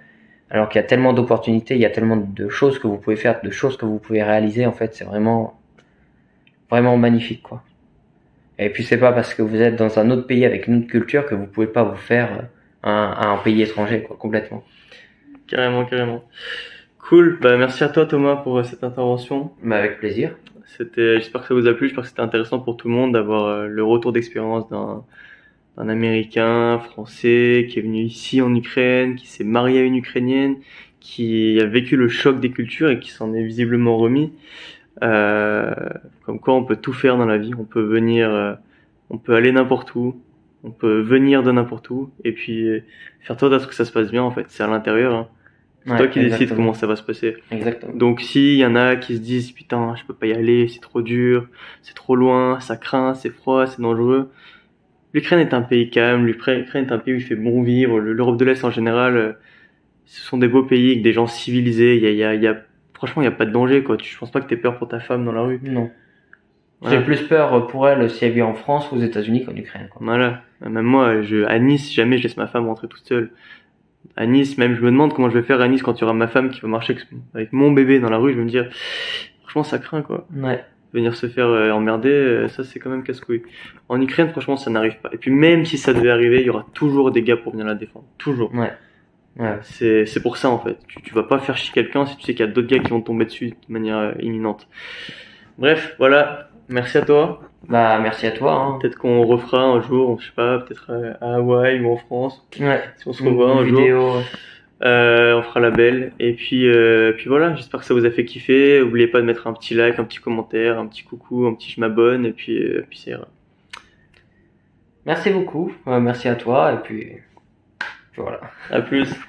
Alors qu'il y a tellement d'opportunités, il y a tellement de choses que vous pouvez faire, de choses que vous pouvez réaliser, en fait, c'est vraiment magnifique, quoi. Et puis c'est pas parce que vous êtes dans un autre pays avec une autre culture que vous pouvez pas vous faire à un pays étranger, quoi, complètement. Carrément. Cool. Merci à toi, Thomas, pour cette intervention. Avec plaisir. J'espère que ça vous a plu. J'espère que c'était intéressant pour tout le monde d'avoir le retour d'expérience d'un Américain français qui est venu ici en Ukraine, qui s'est marié à une Ukrainienne, qui a vécu le choc des cultures et qui s'en est visiblement remis. Comme quoi on peut tout faire dans la vie, on peut aller n'importe où, on peut venir de n'importe où, et puis faire toi à ce que ça se passe bien, en fait, c'est à l'intérieur, hein. C'est toi qui décides comment ça va se passer. Exactement. Donc s'il y en a qui se disent putain je peux pas y aller, c'est trop dur, c'est trop loin, ça craint, c'est froid, c'est dangereux, l'Ukraine est un pays calme, l'Ukraine est un pays où il fait bon vivre, l'Europe de l'Est en général, ce sont des beaux pays avec des gens civilisés, franchement, il n'y a pas de danger, quoi. Je pense pas que t'aies peur pour ta femme dans la rue. Non. J'ai plus peur pour elle si elle vit en France ou aux États-Unis qu'en Ukraine, quoi. Voilà. Même moi, à Nice, jamais je laisse ma femme rentrer toute seule. À Nice, même, je me demande comment je vais faire à Nice quand il y aura ma femme qui va marcher avec mon bébé dans la rue. Je vais me dire, franchement, ça craint, quoi. Ouais. Venir se faire emmerder, ça c'est quand même casse-couille. En Ukraine, franchement, ça n'arrive pas. Et puis même si ça devait arriver, il y aura toujours des gars pour venir la défendre. Toujours. Ouais. C'est pour ça en fait. Tu vas pas faire chier quelqu'un si tu sais qu'il y a d'autres gars qui vont tomber dessus de manière imminente. Bref, voilà. Merci à toi. Merci à toi, hein. Peut-être qu'on refera un jour, je sais pas, peut-être à Hawaï ou en France. Ouais. Si on se revoit un jour. On fera la belle. Et puis voilà, j'espère que ça vous a fait kiffer. N'oubliez pas de mettre un petit like, un petit commentaire, un petit coucou, un petit je m'abonne, et puis ça ira. Merci beaucoup. Merci à toi, et puis voilà. À plus.